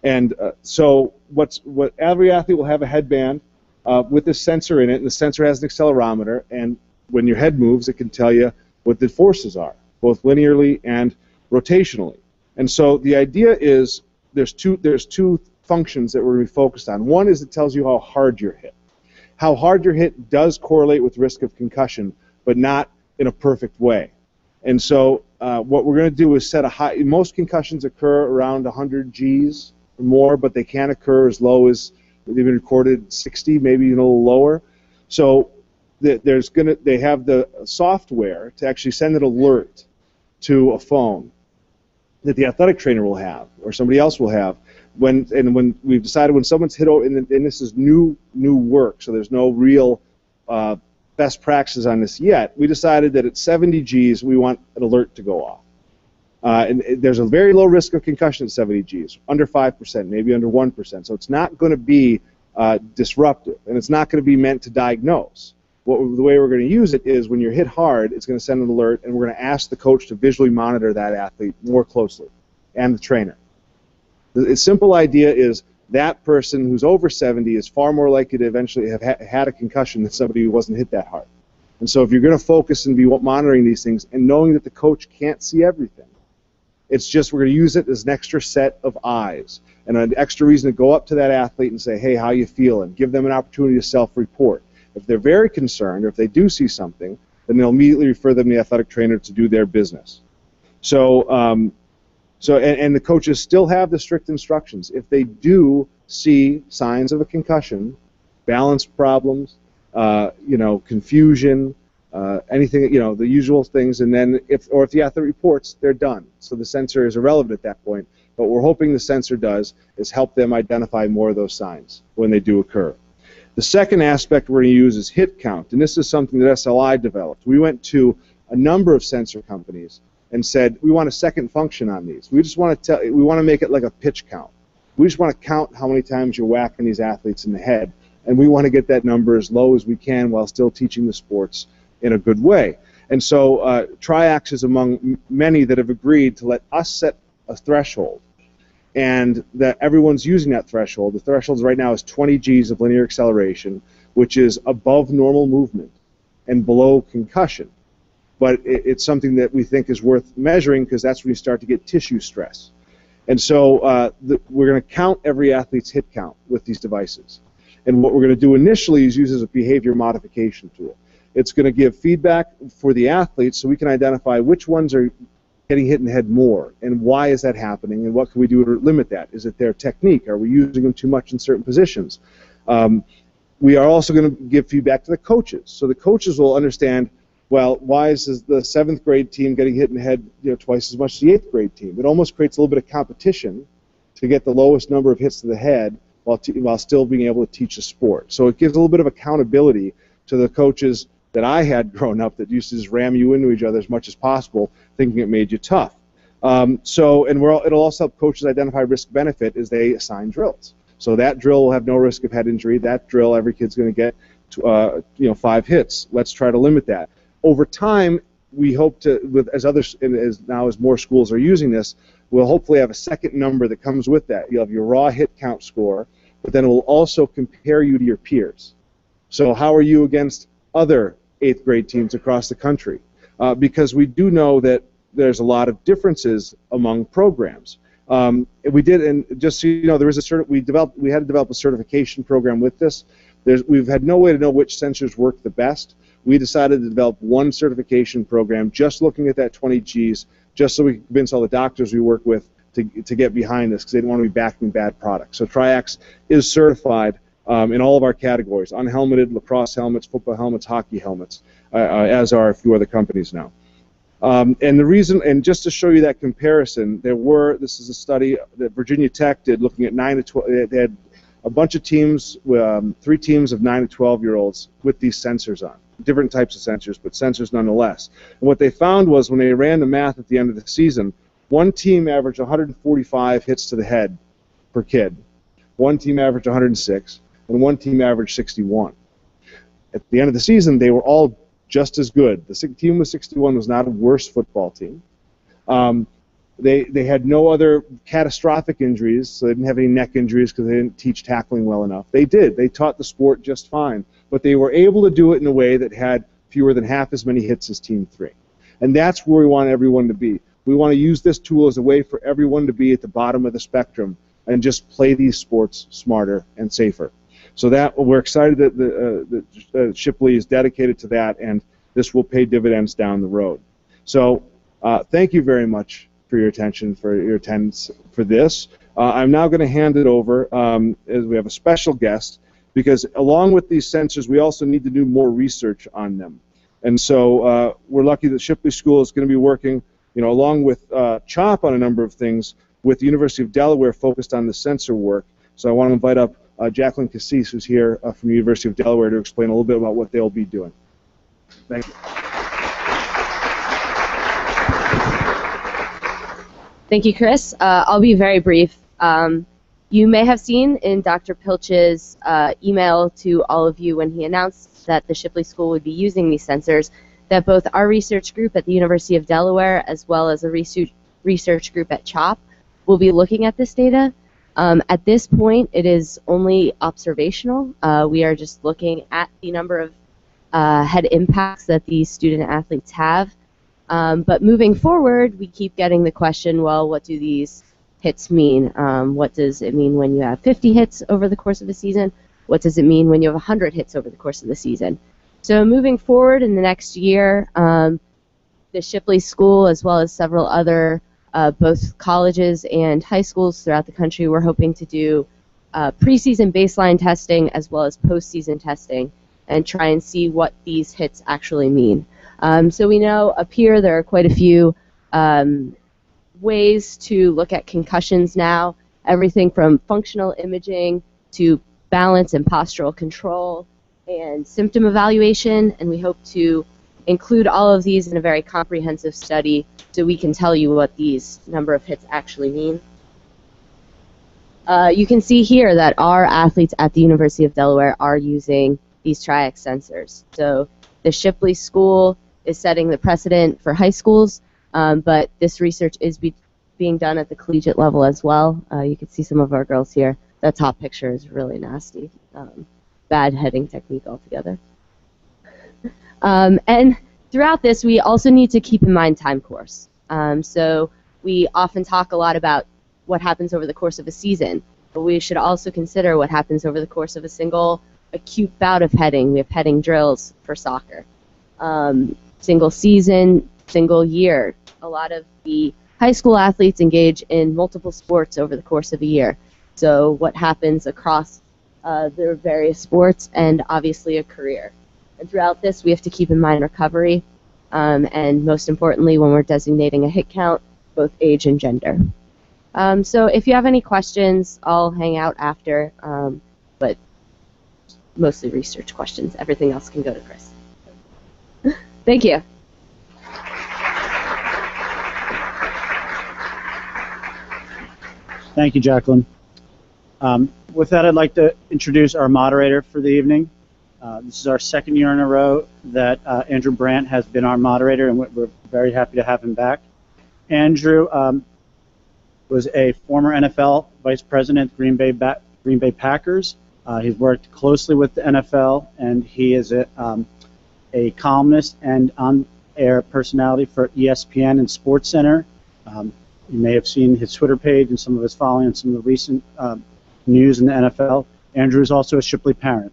Speaker 2: And so every athlete will have a headband with a sensor in it, and the sensor has an accelerometer, and when your head moves, it can tell you what the forces are, both linearly and rotationally. And so the idea is there's two functions that we're going to be focused on. One is it tells you how hard you're hit. How hard you're hit does correlate with risk of concussion, but not in a perfect way. And so what we're going to do is set a high. Most concussions occur around 100 Gs or more, but they can occur as low as, they've been recorded 60, maybe even a little lower. So they have the software to actually send an alert to a phone that the athletic trainer will have or somebody else will have when we've decided when someone's hit over, and this is new work, so there's no real best practices on this yet. We decided that at 70 Gs we want an alert to go off. And there's a very low risk of concussion at 70 Gs, under 5%, maybe under 1%. So it's not going to be disruptive, and it's not going to be meant to diagnose. The way we're going to use it is when you're hit hard, it's going to send an alert, and we're going to ask the coach to visually monitor that athlete more closely, and the trainer. The simple idea is that person who's over 70 is far more likely to eventually have had a concussion than somebody who wasn't hit that hard. And so if you're going to focus and be monitoring these things and knowing that the coach can't see everything, it's just we're going to use it as an extra set of eyes and an extra reason to go up to that athlete and say, hey, how you feeling? Give them an opportunity to self-report. If they're very concerned or if they do see something, then they'll immediately refer them to the athletic trainer to do their business. So, and the coaches still have the strict instructions. If they do see signs of a concussion, balance problems, confusion, anything, the usual things, and then if the athlete reports, they're done. So the sensor is irrelevant at that point. But what we're hoping the sensor does is help them identify more of those signs when they do occur. The second aspect we're going to use is hit count, and this is something that SLI developed. We went to a number of sensor companies and said we want a second function on these. We just want to we want to make it like a pitch count. We just want to count how many times you're whacking these athletes in the head, and we want to get that number as low as we can while still teaching the sports in a good way. And so Triax is among many that have agreed to let us set a threshold, and that everyone's using that threshold. The threshold right now is 20 Gs of linear acceleration, which is above normal movement and below concussion. But it's something that we think is worth measuring because that's when you start to get tissue stress. And so we're going to count every athlete's hit count with these devices. And what we're going to do initially is use as a behavior modification tool. It's going to give feedback for the athletes so we can identify which ones are getting hit in the head more, and why is that happening, and what can we do to limit that? Is it their technique? Are we using them too much in certain positions? We are also going to give feedback to the coaches, so the coaches will understand, well, why is the 7th grade team getting hit in the head twice as much as the 8th grade team? It almost creates a little bit of competition to get the lowest number of hits to the head while still being able to teach the sport. So it gives a little bit of accountability to the coaches that I had growing up that used to just ram you into each other as much as possible, thinking it made you tough. It'll also help coaches identify risk-benefit as they assign drills. So that drill will have no risk of head injury. That drill, every kid's going to get 5 hits. Let's try to limit that. Over time, we hope to, as more schools are using this, we'll hopefully have a second number that comes with that. You'll have your raw hit count score, but then it will also compare you to your peers. So how are you against other 8th grade teams across the country? Because we do know that there's a lot of differences among programs. We did, and just so you know, there is we had to develop a certification program with this. We've had no way to know which sensors work the best. We decided to develop one certification program just looking at that 20 Gs, just so we could convince all the doctors we work with to get behind this, because they didn't want to be backing bad products. So Triax is certified in all of our categories: unhelmeted, lacrosse helmets, football helmets, hockey helmets, as are a few other companies now. And the reason, and just to show you that comparison, this is a study that Virginia Tech did looking at 9 to 12. They had a bunch of teams, 3 teams of 9 to 12-year-olds with these sensors on. Different types of sensors, but sensors nonetheless. And what they found was when they ran the math at the end of the season, one team averaged 145 hits to the head per kid, one team averaged 106, and one team averaged 61. At the end of the season, they were all just as good. The team with 61 was not a worse football team. They had no other catastrophic injuries, so they didn't have any neck injuries because they didn't teach tackling well enough. They did. They taught the sport just fine, but they were able to do it in a way that had fewer than half as many hits as Team 3. And that's where we want everyone to be. We want to use this tool as a way for everyone to be at the bottom of the spectrum and just play these sports smarter and safer. So that we're excited that Shipley is dedicated to that, and this will pay dividends down the road. So thank you very much for your attention, for your attendance for this. I'm now going to hand it over, as we have a special guest, because along with these sensors, we also need to do more research on them. And so we're lucky that Shipley School is going to be working, along with CHOP on a number of things, with the University of Delaware focused on the sensor work. So I want to invite up Jacqueline Cassis, who's here from the University of Delaware, to explain a little bit about what they'll be doing. Thank you.
Speaker 6: Thank you, Chris. I'll be very brief. You may have seen in Dr. Pilch's email to all of you when he announced that the Shipley School would be using these sensors, that both our research group at the University of Delaware as well as a research group at CHOP will be looking at this data. At this point, it is only observational. We are just looking at the number of head impacts that these student athletes have. But moving forward, we keep getting the question, well, what do these hits mean? What does it mean when you have 50 hits over the course of a season? What does it mean when you have 100 hits over the course of the season? So moving forward in the next year, the Shipley School, as well as several other both colleges and high schools throughout the country, we're hoping to do preseason baseline testing as well as postseason testing and try and see what these hits actually mean. So we know up here there are quite a few ways to look at concussions now, everything from functional imaging to balance and postural control and symptom evaluation, and we hope to include all of these in a very comprehensive study so we can tell you what these number of hits actually mean. You can see here that our athletes at the University of Delaware are using these Triax sensors. So the Shipley School is setting the precedent for high schools, but this research is being done at the collegiate level as well. You can see some of our girls here. That top picture is really nasty. Bad heading technique altogether. And throughout this, we also need to keep in mind time course. So we often talk a lot about what happens over the course of a season, but we should also consider what happens over the course of a single acute bout of heading. We have heading drills for soccer. Single season, single year. A lot of the high school athletes engage in multiple sports over the course of a year. So what happens across their various sports and obviously a career. And throughout this, we have to keep in mind recovery, and most importantly, when we're designating a hit count, both age and gender. So if you have any questions, I'll hang out after, but mostly research questions. Everything else can go to Chris. Thank you.
Speaker 1: Thank you, Jacqueline. With that, I'd like to introduce our moderator for the evening. This is our second year in a row that Andrew Brandt has been our moderator, and we're very happy to have him back. Andrew was a former NFL vice president at Green Bay Packers. He's worked closely with the NFL, and he is a columnist and on-air personality for ESPN and SportsCenter. You may have seen his Twitter page and some of his following and some of the recent news in the NFL. Andrew is also a Shipley parent.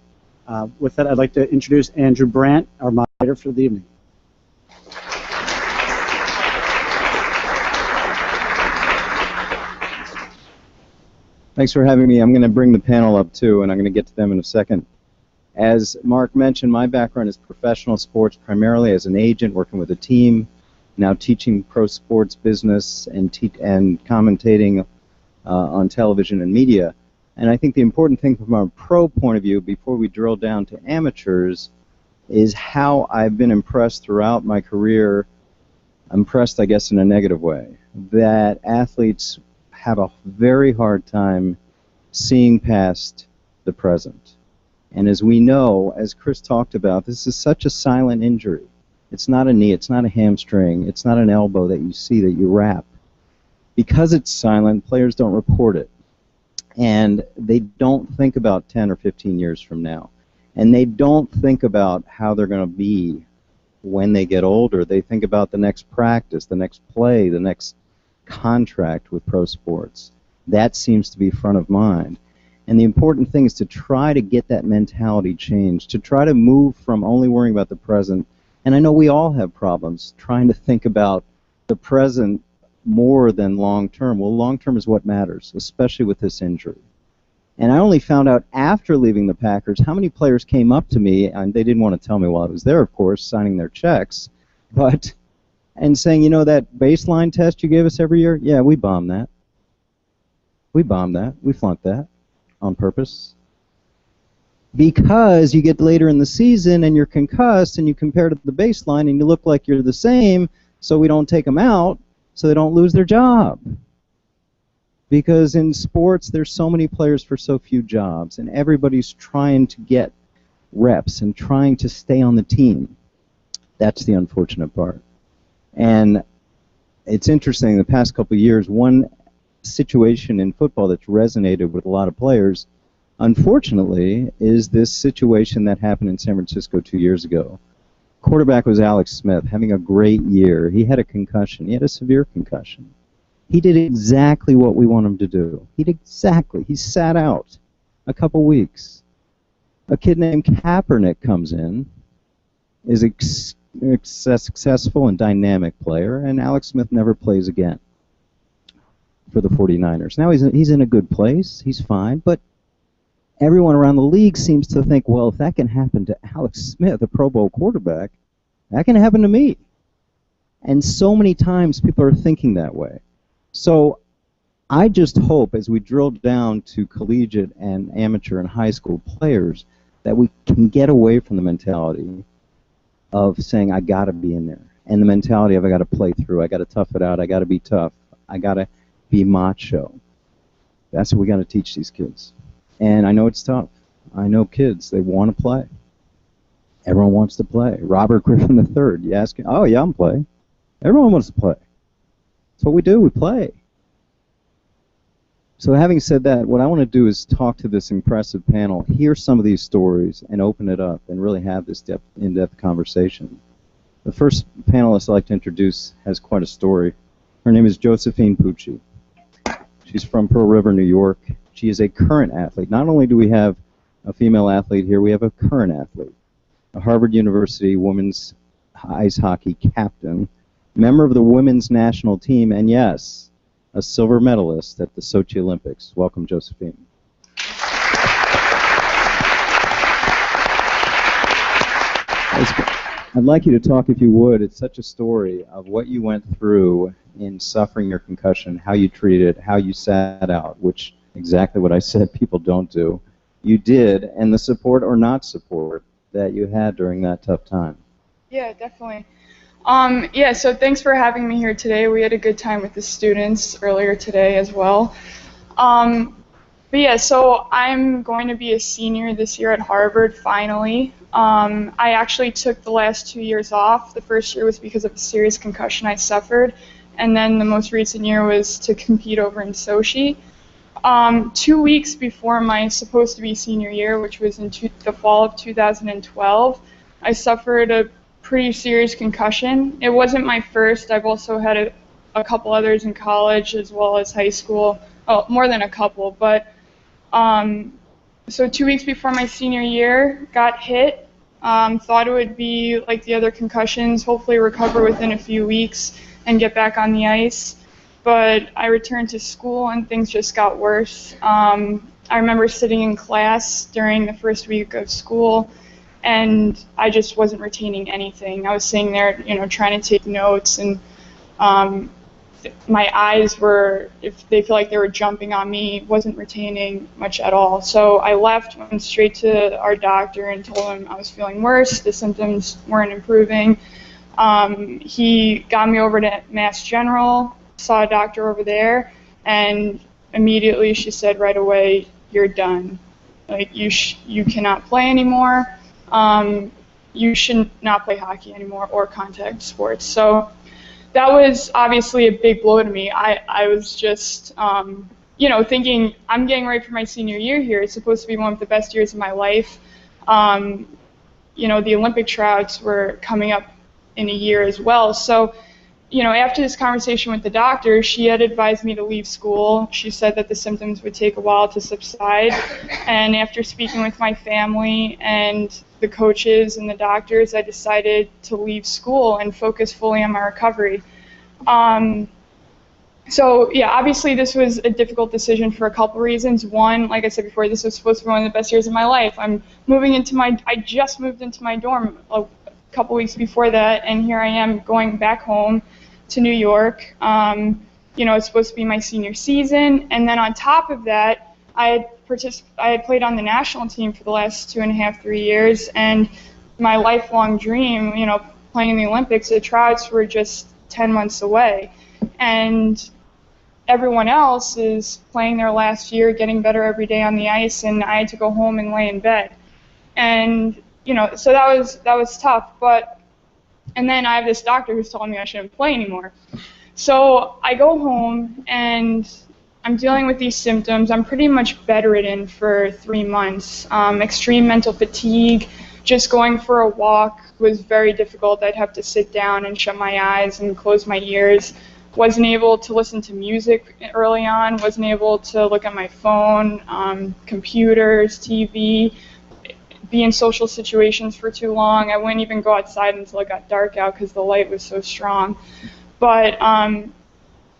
Speaker 1: With that, I'd like to introduce Andrew Brandt, our moderator for the evening.
Speaker 7: Thanks for having me. I'm going to bring the panel up too, and I'm going to get to them in a second. As Mark mentioned, my background is professional sports, primarily as an agent working with a team, now teaching pro sports business and commentating on television and media. And I think the important thing from a pro point of view, before we drill down to amateurs, is how I've been impressed throughout my career, impressed I guess in a negative way, that athletes have a very hard time seeing past the present. And as we know, as Chris talked about, this is such a silent injury. It's not a knee, it's not a hamstring, it's not an elbow that you see that you wrap. Because it's silent, players don't report it. And they don't think about 10 or 15 years from now. And they don't think about how they're going to be when they get older. They think about the next practice, the next play, the next contract with pro sports. That seems to be front of mind. And the important thing is to try to get that mentality changed, to try to move from only worrying about the present. And I know we all have problems trying to think about the present more than long term. Well, long term is what matters, especially with this injury. And I only found out after leaving the Packers how many players came up to me, and they didn't want to tell me while I was there, of course, signing their checks, and saying, you know, that baseline test you gave us every year? Yeah, we bombed that. We bombed that. We flunked that on purpose. Because you get later in the season and you're concussed and you compare to the baseline and you look like you're the same, so we don't take them out so they don't lose their job. Because in sports, there's so many players for so few jobs, and everybody's trying to get reps and trying to stay on the team. That's the unfortunate part. And it's interesting, the past couple of years, one situation in football that's resonated with a lot of players, unfortunately, is this situation that happened in San Francisco 2 years ago. Quarterback was Alex Smith, having a great year. He had a concussion. He had a severe concussion. He did exactly what we want him to do. He sat out a couple weeks. A kid named Kaepernick comes in, is a successful and dynamic player, and Alex Smith never plays again for the 49ers. Now he's in a good place, he's fine, but everyone around the league seems to think, well, if that can happen to Alex Smith, a Pro Bowl quarterback, that can happen to me. And so many times people are thinking that way. So I just hope as we drill down to collegiate and amateur and high school players that we can get away from the mentality of saying, I got to be in there, and the mentality of I got to play through, I got to tough it out, I got to be tough, I got to be macho. That's what we got to teach these kids. And I know it's tough. I know kids, they want to play. Everyone wants to play. Robert Griffin III, you ask him, oh yeah, I'm playing. Everyone wants to play. That's what we do, we play. So having said that, what I want to do is talk to this impressive panel, hear some of these stories, and open it up and really have this in-depth conversation. The first panelist I'd like to introduce has quite a story. Her name is Josephine Pucci. She's from Pearl River, New York. She is a current athlete. Not only do we have a female athlete here, we have a current athlete, a Harvard University women's ice hockey captain, member of the women's national team, and yes, a silver medalist at the Sochi Olympics. Welcome, Josephine. I'd like you to talk, if you would. It's such a story of what you went through in suffering your concussion, how you treated it, how you sat out, which exactly what I said people don't do. You did, and the support or not support that you had during that tough time.
Speaker 8: Yeah, definitely. So thanks for having me here today. We had a good time with the students earlier today as well. But yeah, so I'm going to be a senior this year at Harvard, finally. I actually took the last 2 years off. The first year was because of a serious concussion I suffered, and then the most recent year was to compete over in Sochi. 2 weeks before my supposed to be senior year, which was in the fall of 2012, I suffered a pretty serious concussion. It wasn't my first. I've also had a couple others in college as well as high school. Oh, more than a couple, but so 2 weeks before my senior year, got hit. Thought it would be like the other concussions, hopefully recover within a few weeks and get back on the ice. But I returned to school and things just got worse. I remember sitting in class during the first week of school, and I just wasn't retaining anything. I was sitting there, trying to take notes, and my eyes were, if they feel like they were jumping on me, wasn't retaining much at all. So I left, went straight to our doctor and told him I was feeling worse, the symptoms weren't improving. He got me over to Mass General, saw a doctor over there, and immediately she said right away, "You're done. Like, you cannot play anymore. You should not play hockey anymore or contact sports." So that was obviously a big blow to me. I was just, thinking I'm getting ready for my senior year here. It's supposed to be one of the best years of my life. The Olympic tryouts were coming up in a year as well. So, after this conversation with the doctor, she had advised me to leave school. She said that the symptoms would take a while to subside. And after speaking with my family and the coaches and the doctors, I decided to leave school and focus fully on my recovery. So yeah, obviously this was a difficult decision for a couple reasons. One, like I said before, this was supposed to be one of the best years of my life. I just moved into my dorm a couple weeks before that, and here I am going back home to New York. It's supposed to be my senior season, and then on top of that, I had played on the national team for the last 2.5, 3 years, and my lifelong dream, playing in the Olympics, the tryouts were just 10 months away. And everyone else is playing their last year, getting better every day on the ice, and I had to go home and lay in bed. And, so that was tough. And then I have this doctor who's telling me I shouldn't play anymore. So I go home, and I'm dealing with these symptoms. I'm pretty much bedridden for 3 months. Extreme mental fatigue. Just going for a walk was very difficult. I'd have to sit down and shut my eyes and close my ears. Wasn't able to listen to music early on. Wasn't able to look at my phone, computers, TV, be in social situations for too long. I wouldn't even go outside until it got dark out because the light was so strong. But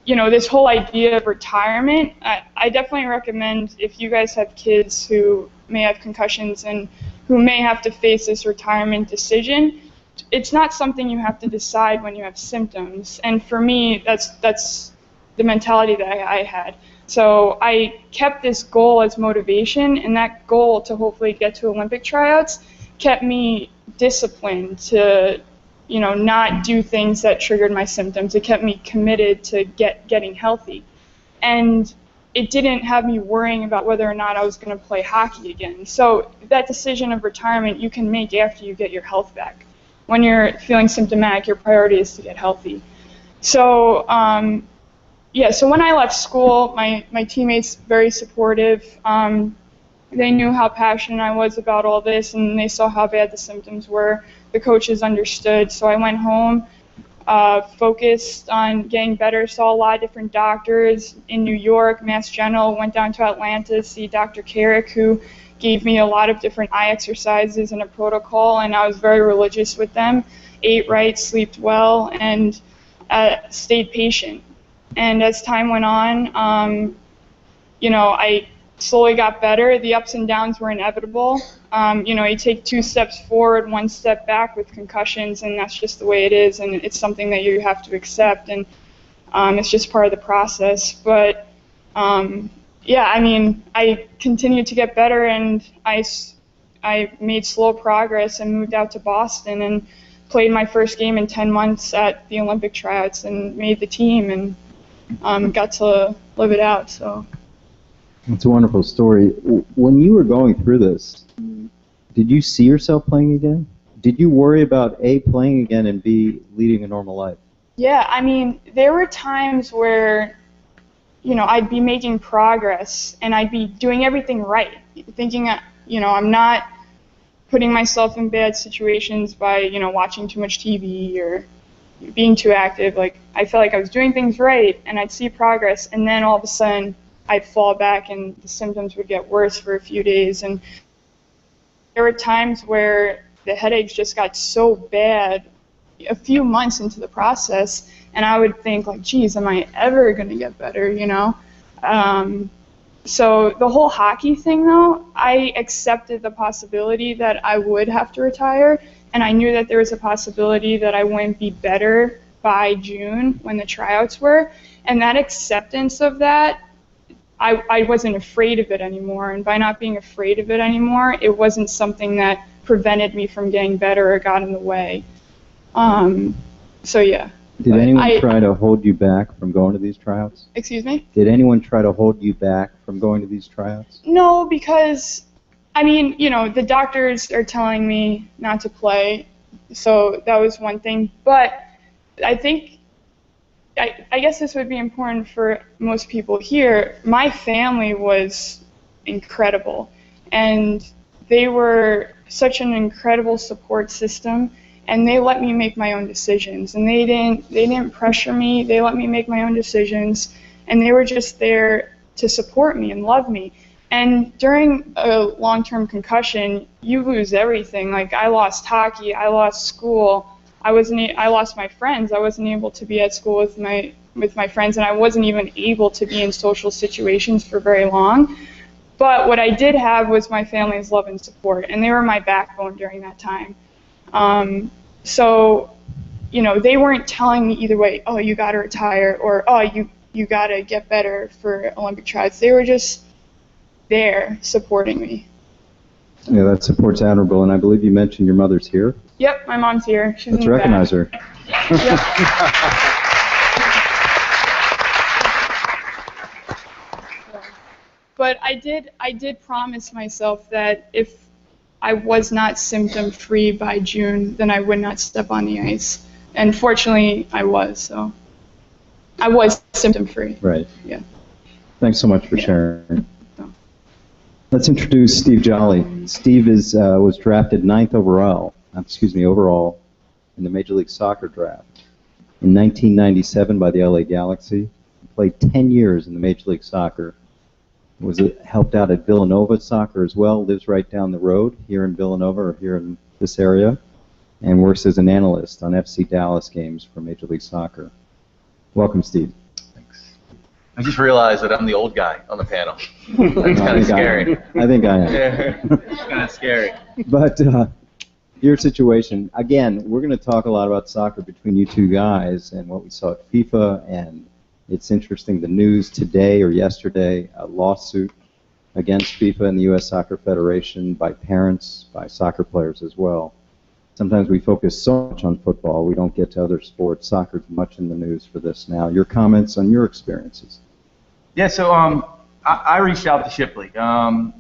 Speaker 8: this whole idea of retirement, I definitely recommend, if you guys have kids who may have concussions and who may have to face this retirement decision, it's not something you have to decide when you have symptoms. And for me, that's the mentality that I had. So I kept this goal as motivation, and that goal to hopefully get to Olympic tryouts kept me disciplined to not do things that triggered my symptoms. It kept me committed to getting healthy. And it didn't have me worrying about whether or not I was going to play hockey again. So that decision of retirement you can make after you get your health back. When you're feeling symptomatic, your priority is to get healthy. So, so when I left school, my teammates very supportive. They knew how passionate I was about all this, and they saw how bad the symptoms were. The coaches understood. So I went home, focused on getting better, saw a lot of different doctors in New York, Mass General, went down to Atlanta to see Dr. Carrick, who gave me a lot of different eye exercises and a protocol, and I was very religious with them, ate right, slept well, and stayed patient. And as time went on, I slowly got better. The ups and downs were inevitable. You take 2 steps forward, 1 step back with concussions, and that's just the way it is, and it's something that you have to accept, and it's just part of the process. But I continued to get better, and I made slow progress and moved out to Boston and played my first game in 10 months at the Olympic tryouts and made the team and got to live it out. So.
Speaker 7: It's a wonderful story. When you were going through this, did you see yourself playing again? Did you worry about A, playing again, and B, leading a normal life?
Speaker 8: Yeah, I mean, there were times where, I'd be making progress and I'd be doing everything right, thinking, I'm not putting myself in bad situations by, watching too much TV or being too active. Like, I felt like I was doing things right and I'd see progress, and then all of a sudden I'd fall back and the symptoms would get worse for a few days. And there were times where the headaches just got so bad a few months into the process, and I would think, like, geez, am I ever going to get better, So the whole hockey thing, though, I accepted the possibility that I would have to retire, and I knew that there was a possibility that I wouldn't be better by June when the tryouts were, and that acceptance of that, I wasn't afraid of it anymore, and by not being afraid of it anymore, it wasn't something that prevented me from getting better or got in the way. So yeah.
Speaker 7: Did anyone try to hold you back from going to these tryouts?
Speaker 8: Excuse me?
Speaker 7: Did anyone try to hold you back from going to these tryouts?
Speaker 8: No, because, the doctors are telling me not to play, so that was one thing. But I think, I guess this would be important for most people here. My family was incredible, and they were such an incredible support system, and they let me make my own decisions, and they didn't pressure me. They let me make my own decisions, and they were just there to support me and love me. And during a long-term concussion, you lose everything. Like, I lost hockey, I lost school, I lost my friends. I wasn't able to be at school with my friends, and I wasn't even able to be in social situations for very long. But what I did have was my family's love and support, and they were my backbone during that time. So, they weren't telling me either way, oh, you got to retire, or oh, you got to get better for Olympic tryouts. They were just there supporting me.
Speaker 7: Yeah, that support's admirable, and I believe you mentioned your mother's here.
Speaker 8: Yep, my mom's here. She's
Speaker 7: Let's
Speaker 8: in the
Speaker 7: recognize
Speaker 8: back.
Speaker 7: her.
Speaker 8: Yep. But I did promise myself that if I was not symptom-free by June, then I would not step on the ice. And fortunately, I was, so I was symptom-free.
Speaker 7: Right.
Speaker 8: Yeah.
Speaker 7: Thanks so much for sharing. Let's introduce Steve Jolly. Steve was drafted 9th overall in the Major League Soccer draft in 1997 by the LA Galaxy. He played 10 years in the Major League Soccer. Helped out at Villanova Soccer as well, lives right down the road here in Villanova or here in this area, and works as an analyst on FC Dallas games for Major League Soccer. Welcome, Steve.
Speaker 9: Thanks. I just realized that I'm the old guy on the panel. That's kind of scary.
Speaker 7: I think I am.
Speaker 9: Yeah, it's kind of scary.
Speaker 7: But your situation, again, we're going to talk a lot about soccer between you two guys and what we saw at FIFA, and it's interesting, the news today or yesterday, a lawsuit against FIFA and the U.S. Soccer Federation by parents, by soccer players as well. Sometimes we focus so much on football, we don't get to other sports. Soccer's much in the news for this now. Your comments on your experiences?
Speaker 9: Yeah, so I reached out to Shipley. I'm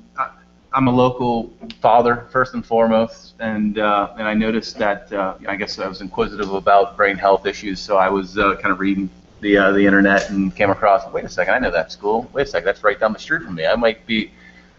Speaker 9: a local father, first and foremost, and I noticed that I guess I was inquisitive about brain health issues, so I was kind of reading the internet and came across, wait a second, I know that school. Wait a second, that's right down the street from me. I might be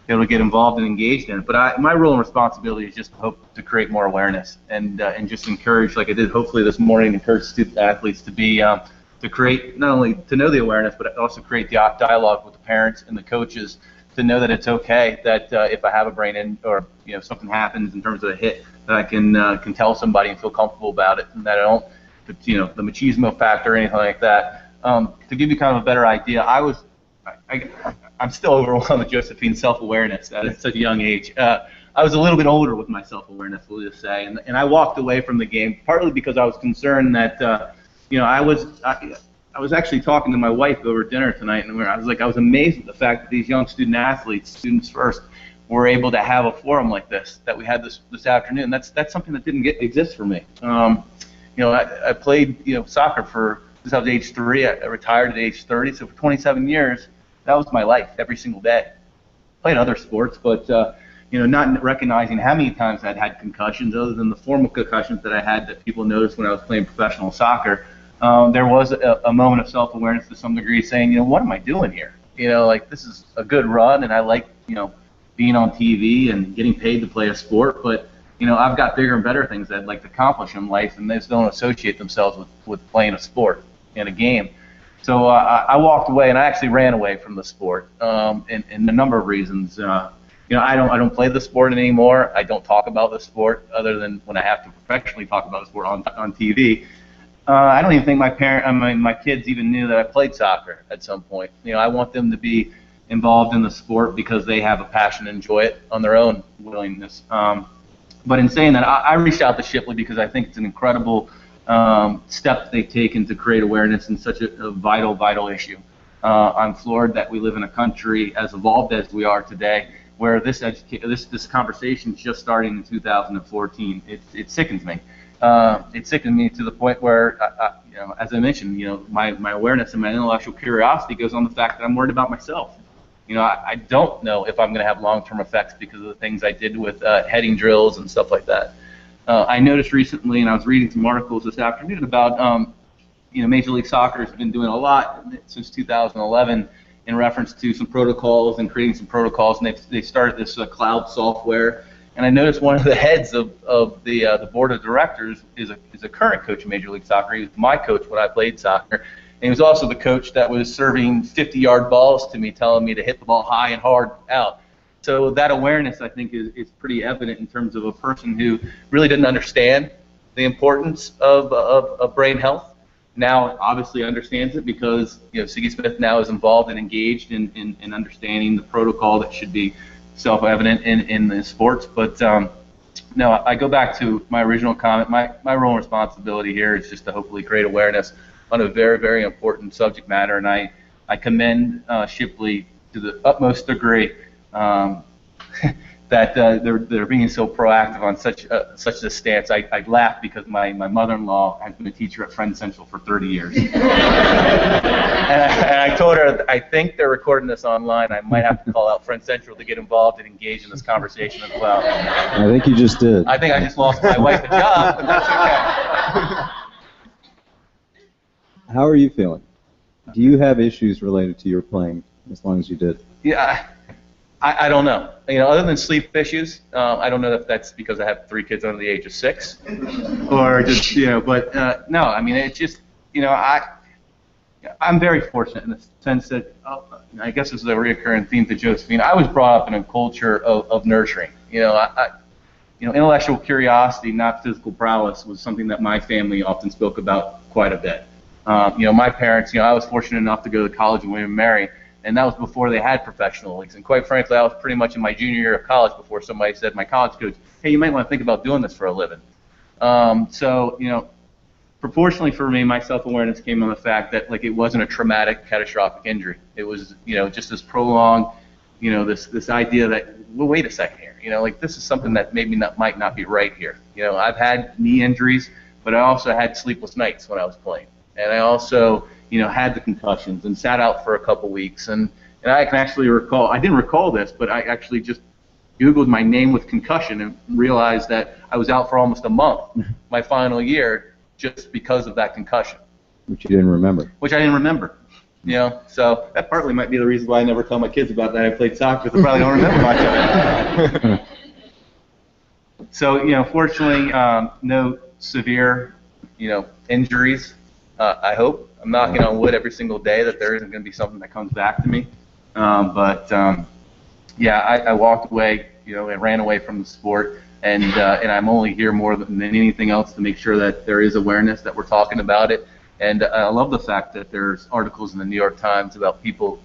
Speaker 9: able to get involved and engaged in it. But my role and responsibility is just to hope to create more awareness and just encourage, like I did hopefully this morning, encourage student athletes to be to create, not only to know the awareness, but also create the dialogue with the parents and the coaches to know that it's okay that if I have a brain or something happens in terms of a hit, that I can tell somebody and feel comfortable about it, and that I don't. But, the machismo factor or anything like that. To give you kind of a better idea, I'm still overwhelmed with Josephine's self-awareness at such a young age. I was a little bit older with my self-awareness, we'll just say, and I walked away from the game partly because I was concerned that, I was actually talking to my wife over dinner tonight, and I was amazed at the fact that these young student athletes, students first, were able to have a forum like this that we had this afternoon. That's something that didn't exist for me. I played soccer since I was age 3. I retired at age 30, so for 27 years, that was my life every single day. Played other sports, but not recognizing how many times I'd had concussions, other than the formal concussions that I had that people noticed when I was playing professional soccer. There was a moment of self-awareness to some degree, saying, what am I doing here? Like, this is a good run, and I like, being on TV and getting paid to play a sport, but I've got bigger and better things that I'd like to accomplish in life, and they just don't associate themselves with playing a sport in a game. So I walked away, and I actually ran away from the sport, in a number of reasons. I don't play the sport anymore. I don't talk about the sport other than when I have to professionally talk about the sport on TV. I don't even think my kids even knew that I played soccer at some point. I want them to be involved in the sport because they have a passion and enjoy it on their own willingness. But in saying that, I reached out to Shipley because I think it's an incredible step they've taken to create awareness in such a vital issue. I'm floored that we live in a country as evolved as we are today, where this conversation is just starting in 2014. It sickens me. It sickens me to the point where, as I mentioned, my awareness and my intellectual curiosity goes on the fact that I'm worried about myself. I don't know if I'm going to have long-term effects because of the things I did with heading drills and stuff like that. I noticed recently, and I was reading some articles this afternoon about, Major League Soccer has been doing a lot since 2011 in reference to some protocols and creating some protocols, and they started this cloud software. And I noticed one of the heads of the board of directors is a current coach of Major League Soccer. He was my coach when I played soccer. And he was also the coach that was serving 50-yard balls to me, telling me to hit the ball high and hard out. So that awareness, I think, is pretty evident in terms of a person who really didn't understand the importance of brain health. Now, obviously, understands it because Siggy Smith now is involved and engaged in understanding the protocol that should be self-evident in the sports. But no, I go back to my original comment. My role and responsibility here is just to hopefully create awareness on a very, very important subject matter, and I commend Shipley to the utmost degree that they're being so proactive on such a stance. I laugh because my mother-in-law has been a teacher at Friend Central for 30 years. and I told her, I think they're recording this online. I might have to call out Friend Central to get involved and engage in this conversation as well.
Speaker 7: I think you just did.
Speaker 9: I think I just lost my wife a job, but that's okay.
Speaker 7: How are you feeling? Do you have issues related to your playing as long as you did?
Speaker 9: Yeah, I don't know. Other than sleep issues, I don't know if that's because I have 3 kids under the age of 6, or just But no, I mean it's just I'm very fortunate in the sense that I guess this is a recurring theme to Josephine. I was brought up in a culture of nurturing. Intellectual curiosity, not physical prowess, was something that my family often spoke about quite a bit. My parents, I was fortunate enough to go to college with William & Mary, and that was before they had professional leagues. And quite frankly, I was pretty much in my junior year of college before somebody said, my college coach, hey, you might want to think about doing this for a living. Proportionally for me, my self-awareness came on the fact that it wasn't a traumatic, catastrophic injury. It was, just this prolonged, this idea that, well, wait a second here, this is something that maybe might not be right here. I've had knee injuries, but I also had sleepless nights when I was playing. And I also, had the concussions and sat out for a couple weeks. And I can actually recall, I didn't recall this, but I actually just Googled my name with concussion and realized that I was out for almost a month, my final year, just because of that concussion.
Speaker 7: Which you didn't remember.
Speaker 9: Which I didn't remember. So that partly might be the reason why I never tell my kids about that I played soccer, because I probably don't remember much of it. So, fortunately, no severe, injuries. I hope. I'm knocking on wood every single day that there isn't going to be something that comes back to me. Yeah, I walked away, and ran away from the sport, and I'm only here more than anything else to make sure that there is awareness that we're talking about it. And I love the fact that there's articles in the New York Times about people,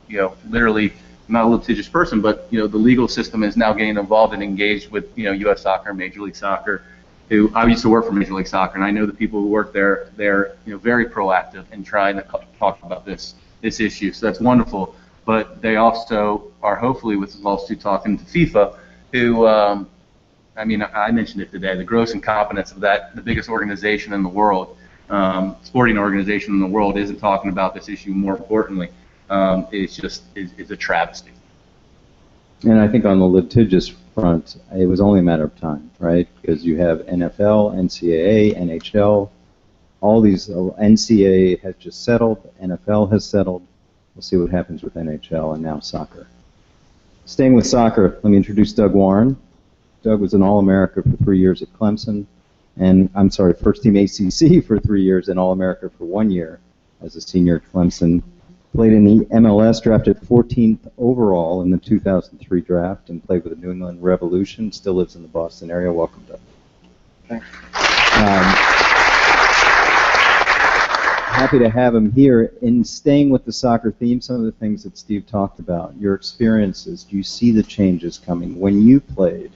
Speaker 9: literally, I'm not a litigious person, but the legal system is now getting involved and engaged with U.S. Soccer, Major League Soccer. Who I used to work for Major League Soccer, and I know the people who work there. They're very proactive in trying to talk about this issue. So that's wonderful. But they also are hopefully with this lawsuit talking to FIFA, who I mentioned it today. The gross incompetence of the biggest organization in the world, sporting organization in the world, isn't talking about this issue more importantly. is a travesty.
Speaker 10: And I think on the litigious front, it was only a matter of time, right? Because you have NFL, NCAA, NHL, all these. NCAA has just settled, NFL has settled. We'll see what happens with NHL and now soccer. Staying with soccer, let me introduce Doug Warren. Doug was an All-America for 3 years at Clemson, and I'm sorry, first team ACC for 3 years and All-America for 1 year as a senior at Clemson. Played in the MLS, drafted 14th overall in the 2003 draft, and played with the New England Revolution. Still lives in the Boston area. Welcome, Doug.
Speaker 11: Thanks.
Speaker 10: Happy to have him here. In staying with the soccer theme, some of the things that Steve talked about, your experiences, do you see the changes coming? When you played,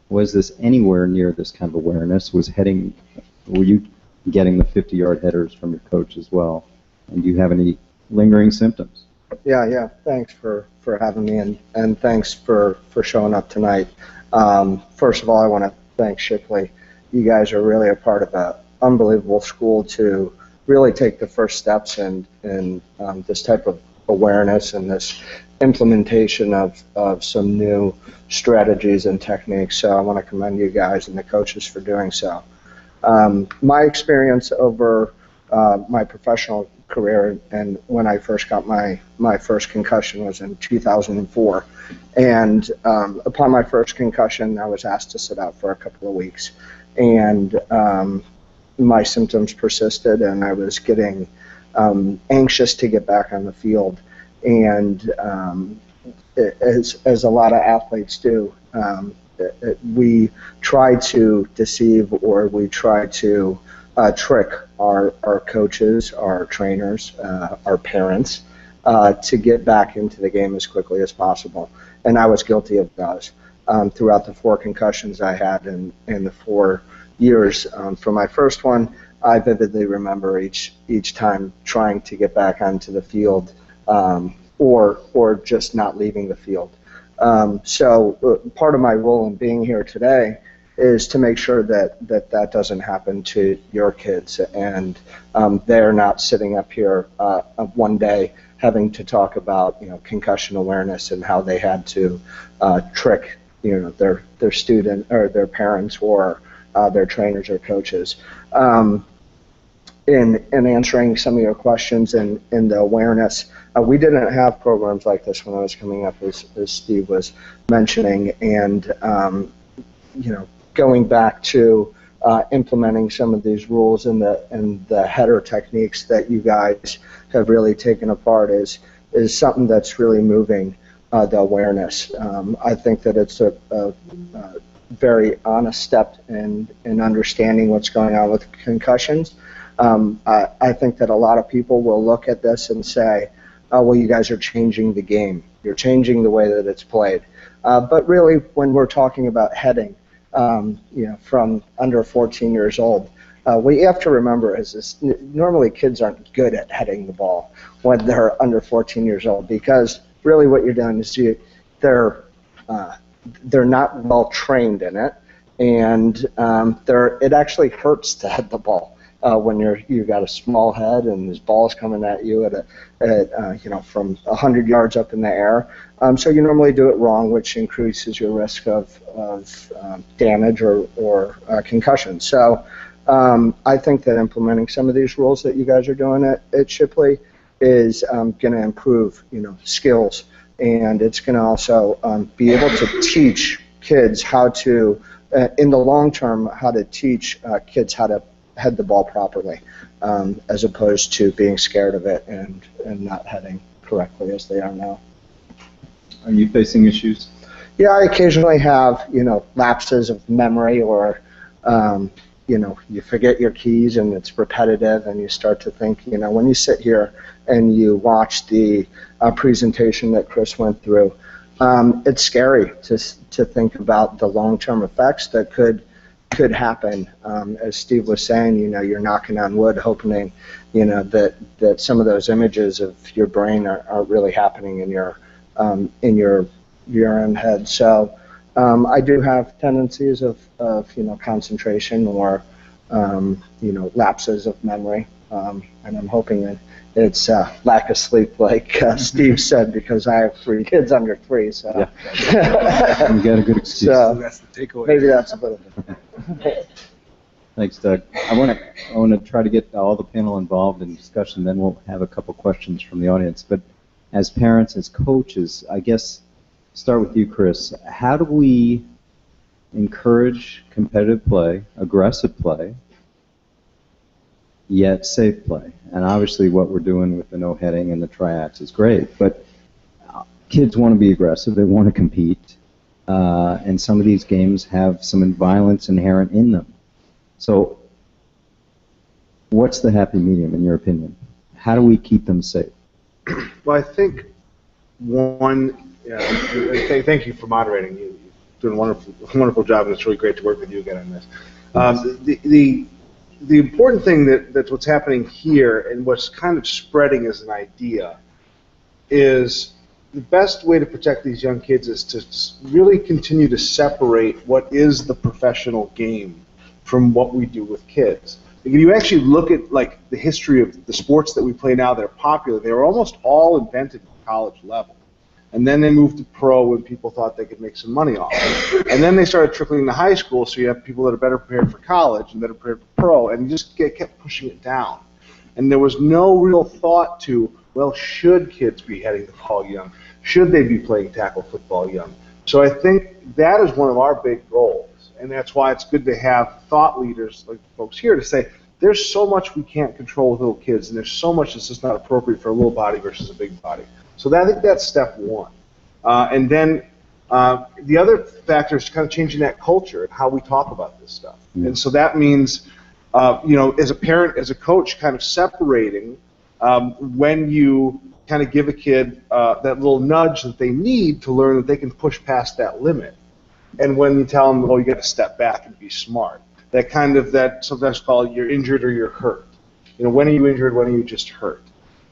Speaker 10: was this anywhere near this kind of awareness? Were you getting the 50-yard headers from your coach as well? And do you have any lingering symptoms?
Speaker 11: Yeah. Thanks for having me, and thanks for showing up tonight. First of all, I want to thank Shipley. You guys are really a part of an unbelievable school to really take the first steps in this type of awareness and this implementation of some new strategies and techniques. So I want to commend you guys and the coaches for doing so. My experience over my professional career and when I first got my first concussion was in 2004. And upon my first concussion, I was asked to sit out for a couple of weeks. And my symptoms persisted, and I was getting anxious to get back on the field. And as a lot of athletes do, we try to deceive, or we try to trick our coaches, our trainers, our parents to get back into the game as quickly as possible. And I was guilty of those. Throughout the 4 concussions I had in the 4 years for my first one, I vividly remember each time trying to get back onto the field, or just not leaving the field. So part of my role in being here today is to make sure that doesn't happen to your kids, and they're not sitting up here one day having to talk about concussion awareness and how they had to trick their student or their parents or their trainers or coaches. In answering some of your questions and the awareness, we didn't have programs like this when I was coming up, as Steve was mentioning, and going back to implementing some of these rules and the header techniques that you guys have really taken apart is something that's really moving the awareness. I think that it's a very honest step in understanding what's going on with concussions. I think that a lot of people will look at this and say, oh, well, you guys are changing the game. You're changing the way that it's played. But really, when we're talking about heading, from under 14 years old, what you have to remember is this: normally kids aren't good at heading the ball when they're under 14 years old, because really what you're doing is they're not well trained in it, and it actually hurts to head the ball when you've got a small head and this ball's coming at you from 100 yards up in the air. So you normally do it wrong, which increases your risk of damage or concussion. So I think that implementing some of these rules that you guys are doing at Shipley is going to improve skills, and it's going to also be able to teach kids how to, in the long term, how to teach kids how to head the ball properly, as opposed to being scared of it and not heading correctly as they are now.
Speaker 10: Are you facing issues?
Speaker 11: Yeah, I occasionally have, lapses of memory, or, you forget your keys and it's repetitive, and you start to think, when you sit here and you watch the presentation that Chris went through, it's scary to think about the long-term effects that could happen. As Steve was saying, you're knocking on wood, hoping, that some of those images of your brain are really happening in your own head. So I do have tendencies of concentration or lapses of memory. and I'm hoping that it's lack of sleep, like Steve said, because I have 3 kids under 3. So
Speaker 10: Yeah. You got a good excuse.
Speaker 11: So
Speaker 2: That's the takeaway.
Speaker 11: maybe that's a bit of it.
Speaker 10: Thanks, Doug. I want to try to get all the panel involved in discussion. Then we'll have a couple questions from the audience. But as parents, as coaches, I guess start with you, Chris. How do we encourage competitive play, aggressive play, yet safe play? And obviously, what we're doing with the no heading and the triads is great. But kids want to be aggressive. They want to compete. And some of these games have some violence inherent in them. So what's the happy medium, in your opinion? How do we keep them safe?
Speaker 2: Well, I think thank you for moderating. You're doing a wonderful job, and it's really great to work with you again on this. The important thing that's what's happening here and what's kind of spreading as an idea is the best way to protect these young kids is to really continue to separate what is the professional game from what we do with kids. If you actually look at like the history of the sports that we play now that are popular, they were almost all invented at the college level. And then they moved to pro when people thought they could make some money off it. And then they started trickling to high school, so you have people that are better prepared for college and better prepared for pro, and you just kept pushing it down. And there was no real thought to, well, should kids be heading the ball young? Should they be playing tackle football young? So I think that is one of our big goals. And that's why it's good to have thought leaders like folks here to say, there's so much we can't control with little kids, and there's so much that's just not appropriate for a little body versus a big body. So I think that's step one. And then the other factor is kind of changing that culture and how we talk about this stuff. Mm-hmm. And so that means, as a parent, as a coach, kind of separating when you kind of give a kid that little nudge that they need to learn that they can push past that limit. And when you tell them, oh, you got to step back and be smart. That sometimes called you're injured or you're hurt. When are you injured? When are you just hurt?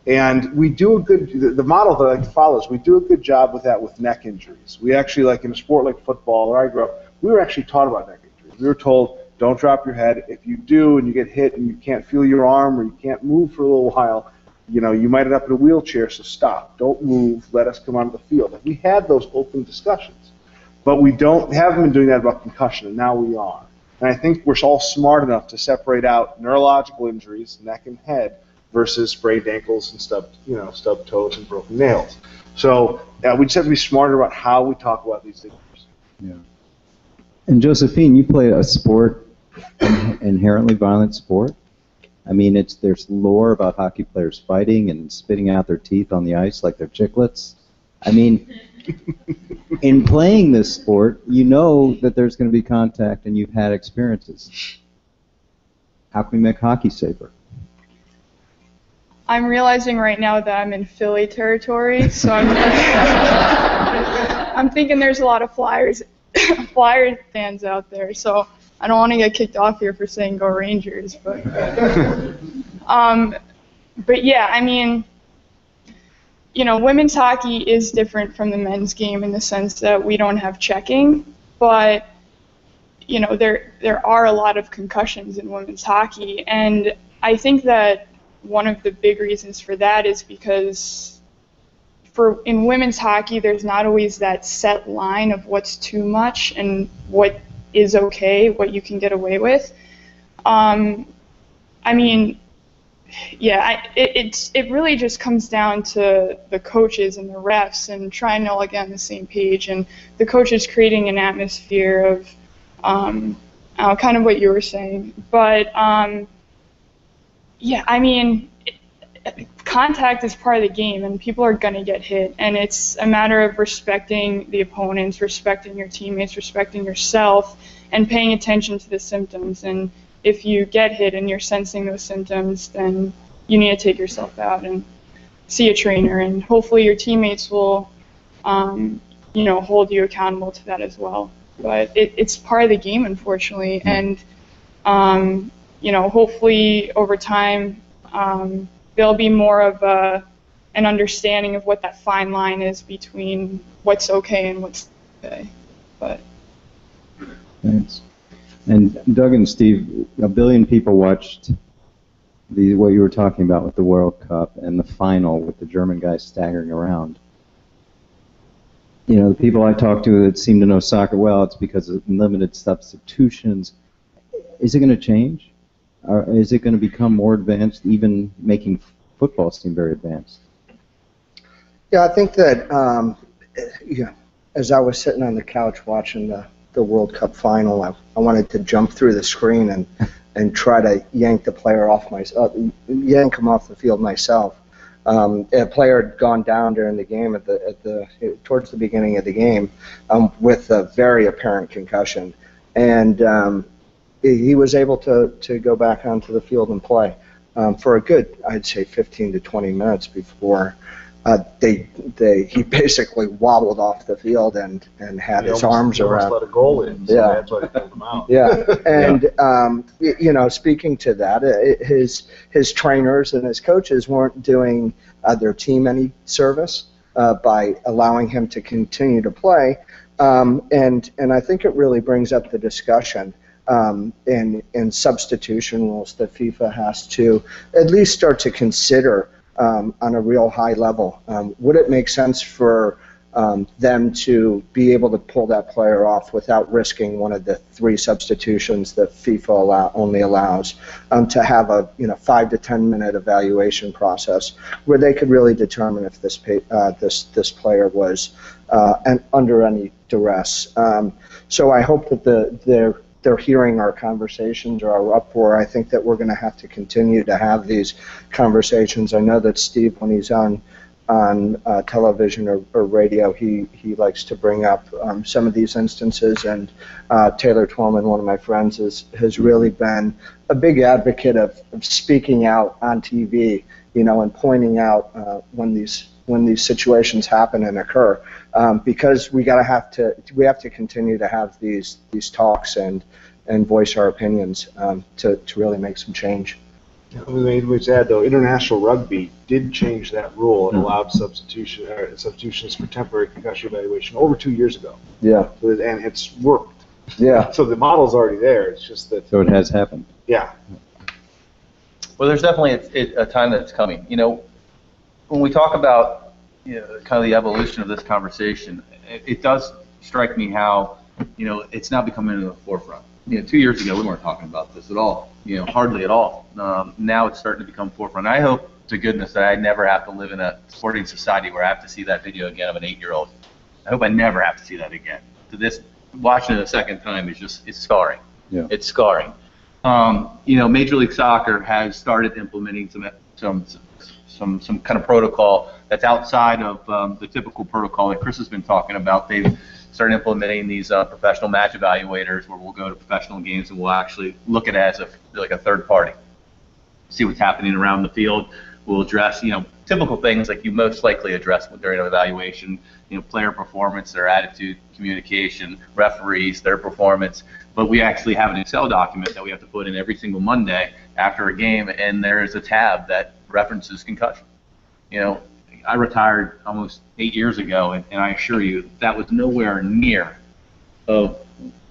Speaker 2: And we do the model that I like to follow is we do a good job with that with neck injuries. We actually, like in a sport like football where I grew up, we were actually taught about neck injuries. We were told, don't drop your head. If you do and you get hit and you can't feel your arm or you can't move for a little while, you might end up in a wheelchair, so stop. Don't move. Let us come onto the field. And we had those open discussions. But we haven't been doing that about concussion, and now we are. And I think we're all smart enough to separate out neurological injuries, neck and head, versus sprained ankles and stubbed toes and broken nails. So we just have to be smarter about how we talk about these things.
Speaker 10: Yeah. And Josephine, you play a sport, inherently violent sport. I mean, there's lore about hockey players fighting and spitting out their teeth on the ice like they're chiclets. I mean, in playing this sport, you know that there's going to be contact, and you've had experiences. How can we make hockey safer?
Speaker 8: I'm realizing right now that I'm in Philly territory, so I'm thinking there's a lot of Flyers fans out there, so I don't want to get kicked off here for saying go Rangers, but yeah, I mean, women's hockey is different from the men's game in the sense that we don't have checking, but there are a lot of concussions in women's hockey, and I think that one of the big reasons for that is because in women's hockey there's not always that set line of what's too much and what is okay, what you can get away with. I mean, yeah, it really just comes down to the coaches and the refs and trying to all get on the same page, and the coaches creating an atmosphere of kind of what you were saying. But yeah, I mean, contact is part of the game, and people are going to get hit, and it's a matter of respecting the opponents, respecting your teammates, respecting yourself, and paying attention to the symptoms. And if you get hit and you're sensing those symptoms, then you need to take yourself out and see a trainer, and hopefully your teammates will hold you accountable to that as well. But it's part of the game, unfortunately, and hopefully over time there'll be more of an understanding of what that fine line is between what's okay and what's okay. But
Speaker 10: thanks. And Doug and Steve, 1 billion people watched what you were talking about with the World Cup and the final with the German guys staggering around. You know, the people I talk to that seem to know soccer well, it's because of limited substitutions. Is it going to change? Or is it going to become more advanced, even making football seem very advanced?
Speaker 11: Yeah, I think that as I was sitting on the couch watching the World Cup final, I wanted to jump through the screen and try to yank the player off yank him off the field myself. A player had gone down during the game towards the beginning of the game with a very apparent concussion, and he was able to go back onto the field and play for a good, I'd say, 15 to 20 minutes before he basically wobbled off the field and had his arms around.
Speaker 2: He almost let a goal in, so that's why they pulled him out.
Speaker 11: Yeah, and you know, speaking to that, his trainers and his coaches weren't doing their team any service by allowing him to continue to play, and I think it really brings up the discussion in substitution rules that FIFA has to at least start to consider. On a real high level, would it make sense for them to be able to pull that player off without risking one of the 3 substitutions that FIFA only allows, to have a 5 to 10 minute evaluation process where they could really determine if this player was under any duress. So I hope that they're hearing our conversations or our uproar. I think that we're going to have to continue to have these conversations. I know that Steve, when he's on television or radio, he likes to bring up some of these instances, and Taylor Twellman, one of my friends, has really been a big advocate of speaking out on TV, and pointing out when these situations happen and occur, because we have to continue to have these talks and voice our opinions to really make some change.
Speaker 2: We'd add, though, international rugby did change that rule and allowed substitutions for temporary concussion evaluation over 2 years ago.
Speaker 11: Yeah.
Speaker 2: And it's worked.
Speaker 11: Yeah.
Speaker 2: So the model's already there. It's just that.
Speaker 10: So it has happened.
Speaker 2: Yeah.
Speaker 9: Well, there's definitely a time that's coming. When we talk about kind of the evolution of this conversation, it does strike me how it's now becoming in the forefront. 2 years ago we weren't talking about this at all. Hardly at all. Now it's starting to become forefront. I hope to goodness that I never have to live in a sporting society where I have to see that video again of an 8-year-old. I hope I never have to see that again. Watching it a second time it's scarring.
Speaker 10: Yeah.
Speaker 9: It's scarring. Major League Soccer has started implementing some kind of protocol that's outside of the typical protocol that Chris has been talking about. They've started implementing these professional match evaluators where we'll go to professional games and we'll actually look at it as a third party, see what's happening around the field. We'll address typical things like you most likely address during an evaluation, player performance, their attitude, communication, referees, their performance. But we actually have an Excel document that we have to put in every single Monday after a game, and there is a tab that references concussion. I retired almost 8 years ago, and I assure you that was nowhere near of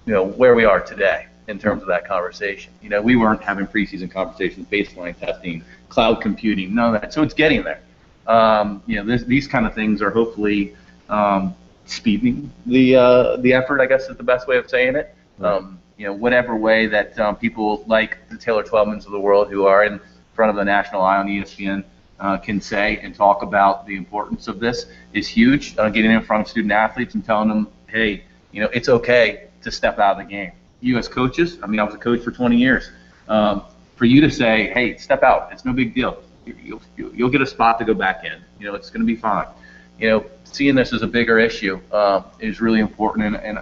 Speaker 9: where we are today in terms of that conversation. We weren't having preseason conversations, baseline testing, cloud computing, none of that. So it's getting there. These kind of things are hopefully speeding the effort, I guess is the best way of saying it. Whatever way that people like the Taylor Twellmans of the world who are in front of the national eye on ESPN can say and talk about the importance of this is huge. Getting in front of student athletes and telling them, hey, it's okay to step out of the game. You as coaches, I was a coach for 20 years. For you to say, hey, step out, it's no big deal. You'll get a spot to go back in. It's going to be fine. Seeing this as a bigger issue is really important. And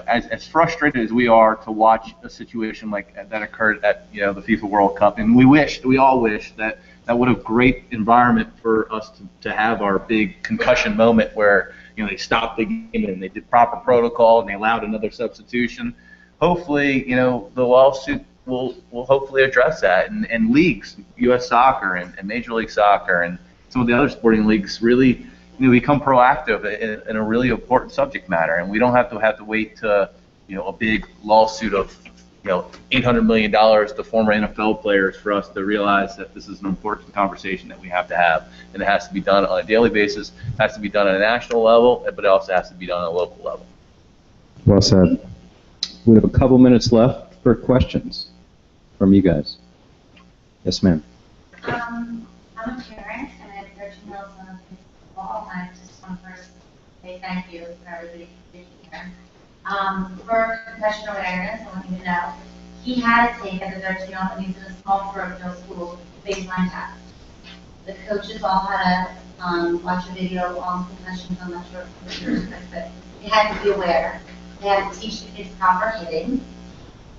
Speaker 9: as frustrated as we are to watch a situation like that occurred at the FIFA World Cup, and we all wish that would have great environment for us to have our big concussion moment where they stopped the game and they did proper protocol and they allowed another substitution. Hopefully, the lawsuit will hopefully address that, and leagues, U.S. Soccer and Major League Soccer and some of the other sporting leagues really become proactive in a really important subject matter, and we don't have to wait to a big lawsuit of $800 million to former NFL players for us to realize that this is an important conversation that we have to have, and it has to be done on a daily basis. It has to be done at a national level, but it also has to be done on a local level.
Speaker 10: Well said. We have a couple minutes left for questions from you guys. Yes, ma'am.
Speaker 12: I'm a parent, and I have 13 years on baseball. I just want to first say thank you for everybody being here. For concussion awareness, I want you to know, he had to take, as a 13-year-old, and he's in a small parochial school, baseline test. The coaches all had to watch a video on concussions. I'm not sure if you're but they had to be aware. They had to teach the kids proper hitting,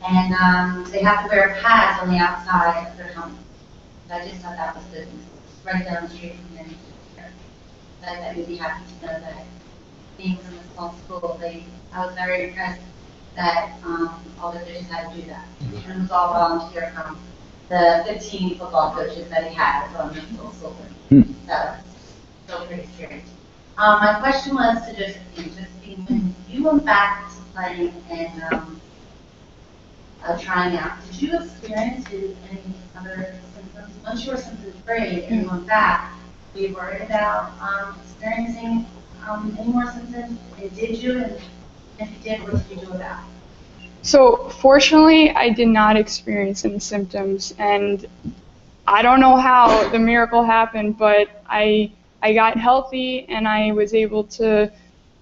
Speaker 12: and they have to wear pads on the outside of their helmet. So I just thought that was good. Right down the street from them. I would be happy to know that being from a small school, I was very impressed that all the coaches had to do that. And it was all volunteer from the 15 football coaches that he had on the middle school. So pretty experience. My question was to Josephine. Josephine, when you went back to playing and trying out, did you experience any other symptoms? Once you were symptom-free and you went back, were you worried about experiencing any more symptoms? And did you? And if you did, what did you do about it?
Speaker 8: So fortunately, I did not experience any symptoms, and I don't know how the miracle happened, but I got healthy and I was able to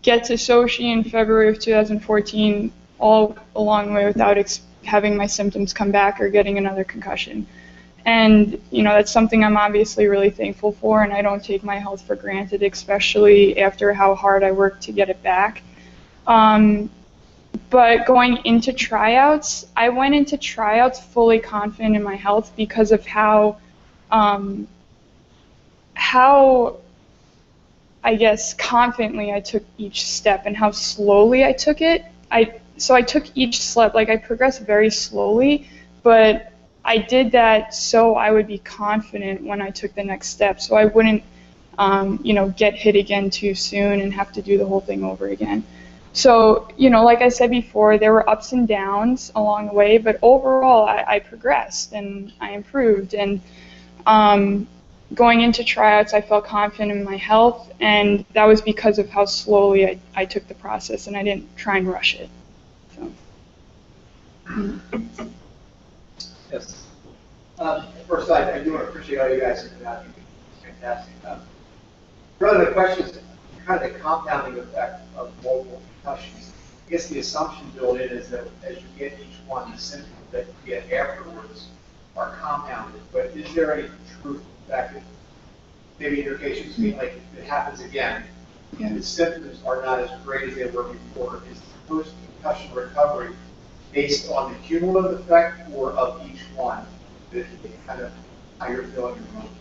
Speaker 8: get to Sochi in February of 2014 all along the way without having my symptoms come back or getting another concussion. And, that's something I'm obviously really thankful for, and I don't take my health for granted, especially after how hard I worked to get it back. But going into tryouts, I went into tryouts fully confident in my health because of how I guess confidently I took each step and how slowly I took it. So I took each step, I progressed very slowly, but I did that so I would be confident when I took the next step, so I wouldn't, get hit again too soon and have to do the whole thing over again. So, like I said before, there were ups and downs along the way, but overall I progressed and I improved. And going into tryouts, I felt confident in my health, and that was because of how slowly I took the process, and I didn't try and rush it. So.
Speaker 13: Yes. First, I do want to appreciate all you guys have been out. It's fantastic. Really, the question is kind of the compounding effect of multiple concussions. I guess the assumption built in is that as you get each one, the symptoms that you get afterwards are compounded. But is there any truth to the fact that maybe in your case you feel like if it happens again, the symptoms are not as great as they were before? Is the post-concussion recovery based on the cumulative effect or of each one, that kind of how you're feeling your moment?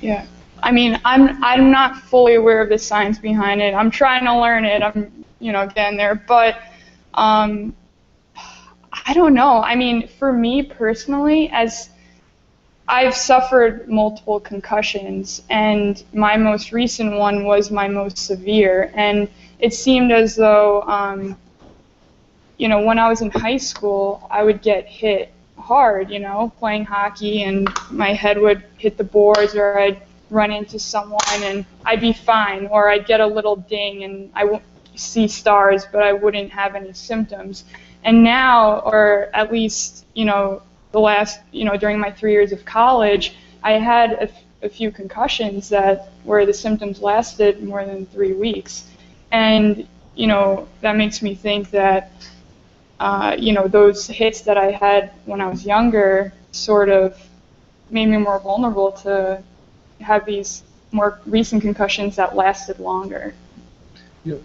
Speaker 8: Yeah, I mean, I'm not fully aware of the science behind it. I'm trying to learn it. I'm getting there, but I don't know. I mean, for me personally, as I've suffered multiple concussions, and my most recent one was my most severe, and it seemed as though when I was in high school, I would get hit hard, playing hockey, and my head would hit the boards, or I'd run into someone and I'd be fine, or I'd get a little ding and I won't see stars, but I wouldn't have any symptoms. And now, or at least, the last, during my 3 years of college, I had a few concussions where the symptoms lasted more than 3 weeks. And, that makes me think that those hits that I had when I was younger sort of made me more vulnerable to have these more recent concussions that lasted longer.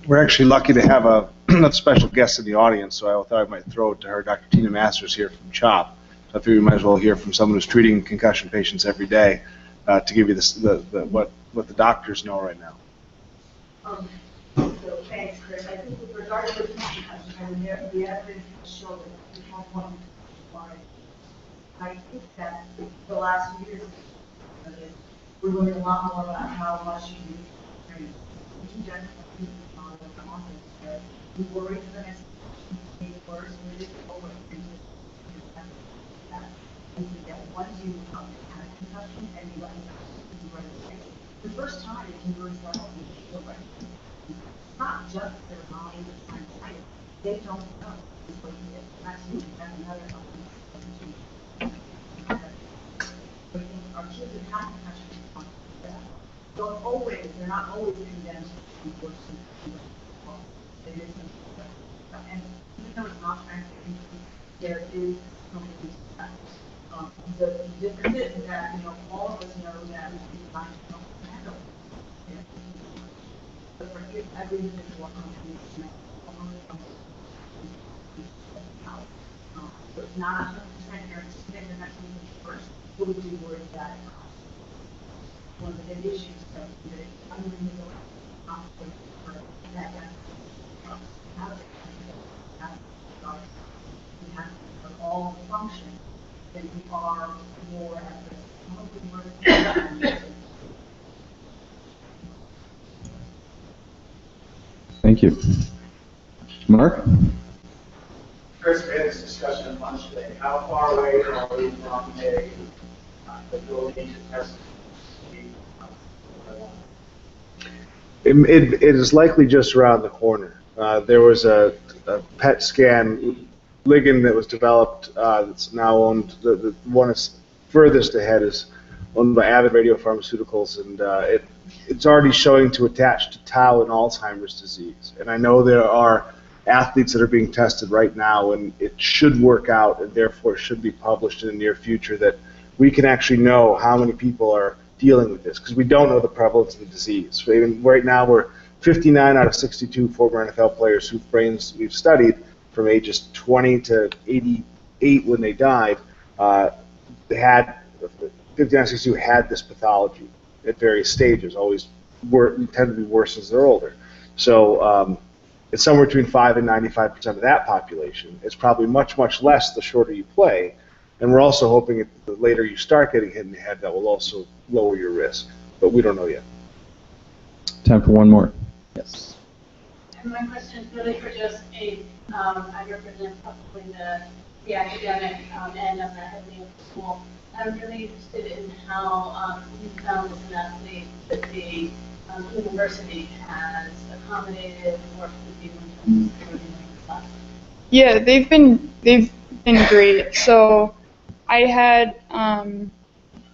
Speaker 2: We're actually lucky to have a special guest in the audience, so I thought I might throw it to her. Dr. Tina Masters here from CHOP. So I figure we might as well hear from someone who's treating concussion patients every day to give you what the doctors know right now.
Speaker 14: So thanks, Chris. I think with regard to the concussion, the evidence has shown that we have one concussion. I think that the last few years, we're learning a lot more about how much you need to train. We can definitely on the confidence that we worry for the next concussion to get worse, and we didn't know what to do. that. And so that once you have a concussion and you let you run away, the first time it can really start off with feel right. It's not just their mind that's trying to fight it. They don't know what it is. Actually, that's another element. I think our kids have had concussions on that. Don't always, they're not always condemned to worse than it is. And even though it's not translating, there is something to that. The difference is that, all of us know that we can find help to handle it. But for every individual company, so it's not 100% guaranteed that you're not going to be first, but we do worry that one of the big issues that I'm going to go for that we have for all the functions, then we are more at risk.
Speaker 10: Thank you. Mark?
Speaker 13: Chris, we had this discussion at lunch today. How far away are we from the ability to test?
Speaker 2: It is likely just around the corner. There was a PET scan ligand that was developed that's now owned. The one that's furthest ahead is owned by Avid Radiopharmaceuticals, and it's already showing to attach to tau in Alzheimer's disease. And I know there are athletes that are being tested right now, and it should work out, and therefore should be published in the near future, that we can actually know how many people are dealing with this, because we don't know the prevalence of the disease. So even right now, we're 59 out of 62 former NFL players whose brains we've studied from ages 20 to 88 when they died, they had 59 out of 62 had this pathology at various stages. Always tend to be worse as they're older. So it's somewhere between 5 and 95% of that population. It's probably much, much less the shorter you play. And we're also hoping that the later you start getting hit in the head, that will also lower your risk. But we don't know yet.
Speaker 10: Time for one more. Yes.
Speaker 15: And my question is really for just I represent probably the academic end of the heading of the school. I'm really interested in how you found as an athlete that the university has accommodated and worked with you in terms of doing the class.
Speaker 8: Yeah, they've been great. So I had, I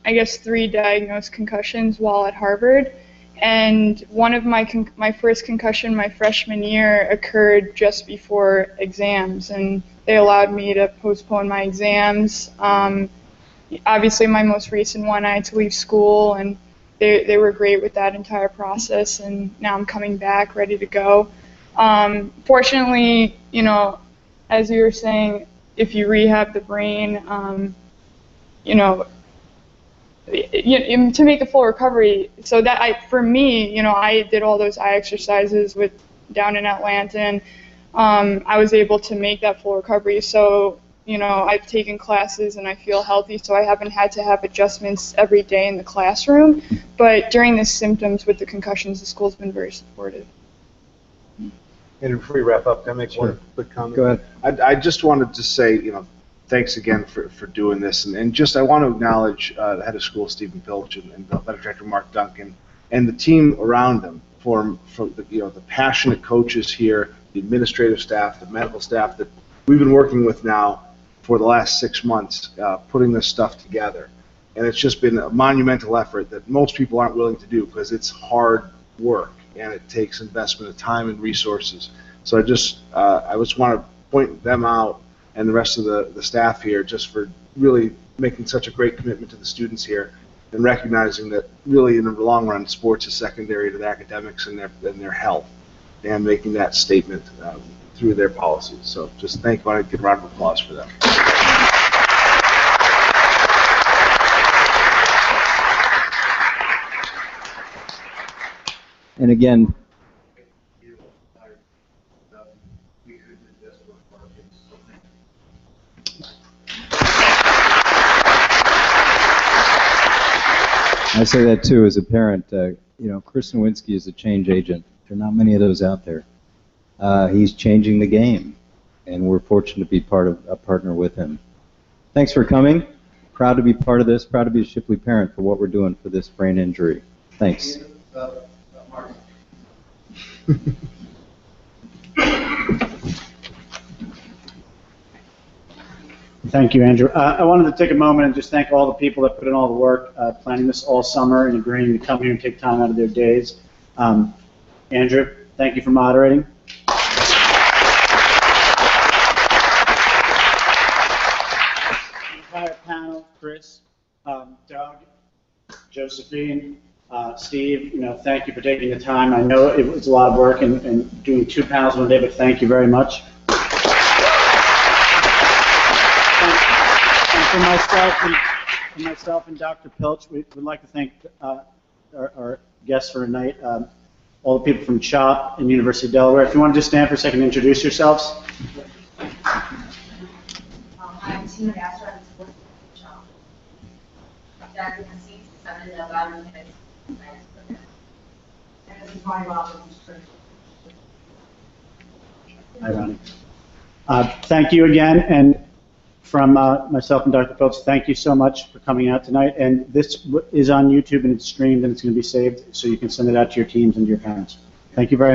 Speaker 8: guess, 3 diagnosed concussions while at Harvard, and one of my first concussion my freshman year occurred just before exams, and they allowed me to postpone my exams. Obviously, my most recent one, I had to leave school, and they were great with that entire process, and now I'm coming back ready to go. Fortunately, as you were saying, if you rehab the brain, to make a full recovery. So that for me, I did all those eye exercises down in Atlanta, and I was able to make that full recovery. So, I've taken classes and I feel healthy, so I haven't had to have adjustments every day in the classroom. But during the symptoms with the concussions, the school's been very supportive.
Speaker 2: And before we wrap up, can I make one quick comment?
Speaker 10: Go ahead.
Speaker 2: I just wanted to say, thanks again for doing this, and just I want to acknowledge the head of school, Stephen Pilch, and the athletic director, Mark Duncan, and the team around them for the passionate coaches here, the administrative staff, the medical staff that we've been working with now for the last 6 months, putting this stuff together. And it's just been a monumental effort that most people aren't willing to do because it's hard work and it takes investment of time and resources. So I just want to point them out and the rest of the staff here just for really making such a great commitment to the students here and recognizing that really in the long run sports is secondary to the academics and their health, and making that statement through their policies. So just I want to give a round of applause for them.
Speaker 10: And again, I say that too as a parent. Chris Nowinski is a change agent. There are not many of those out there. He's changing the game, and we're fortunate to be a partner with him. Thanks for coming. Proud to be part of this. Proud to be a Shipley parent for what we're doing for this brain injury. Thanks.
Speaker 1: Thank you, Andrew. I wanted to take a moment and just thank all the people that put in all the work planning this all summer and agreeing to come here and take time out of their days. Andrew, thank you for moderating. The entire panel, Chris, Doug, Josephine, Steve, thank you for taking the time. I know it was a lot of work and doing 2 panels one day, but thank you very much. For myself and Dr. Pilch, we would like to thank our guests for tonight, all the people from CHOP and University of Delaware. If you want to just stand for a second and introduce yourselves.
Speaker 12: I'm Tina Gasser. I'm supporting CHOP. Dr. Hassis, I'm in the biomechanics science program. And this is my mom.
Speaker 1: Hi, Ronnie. Thank you again, and from myself and Dr. Phelps, thank you so much for coming out tonight. And this is on YouTube and it's streamed and it's going to be saved, so you can send it out to your teams and to your parents. Thank you very much.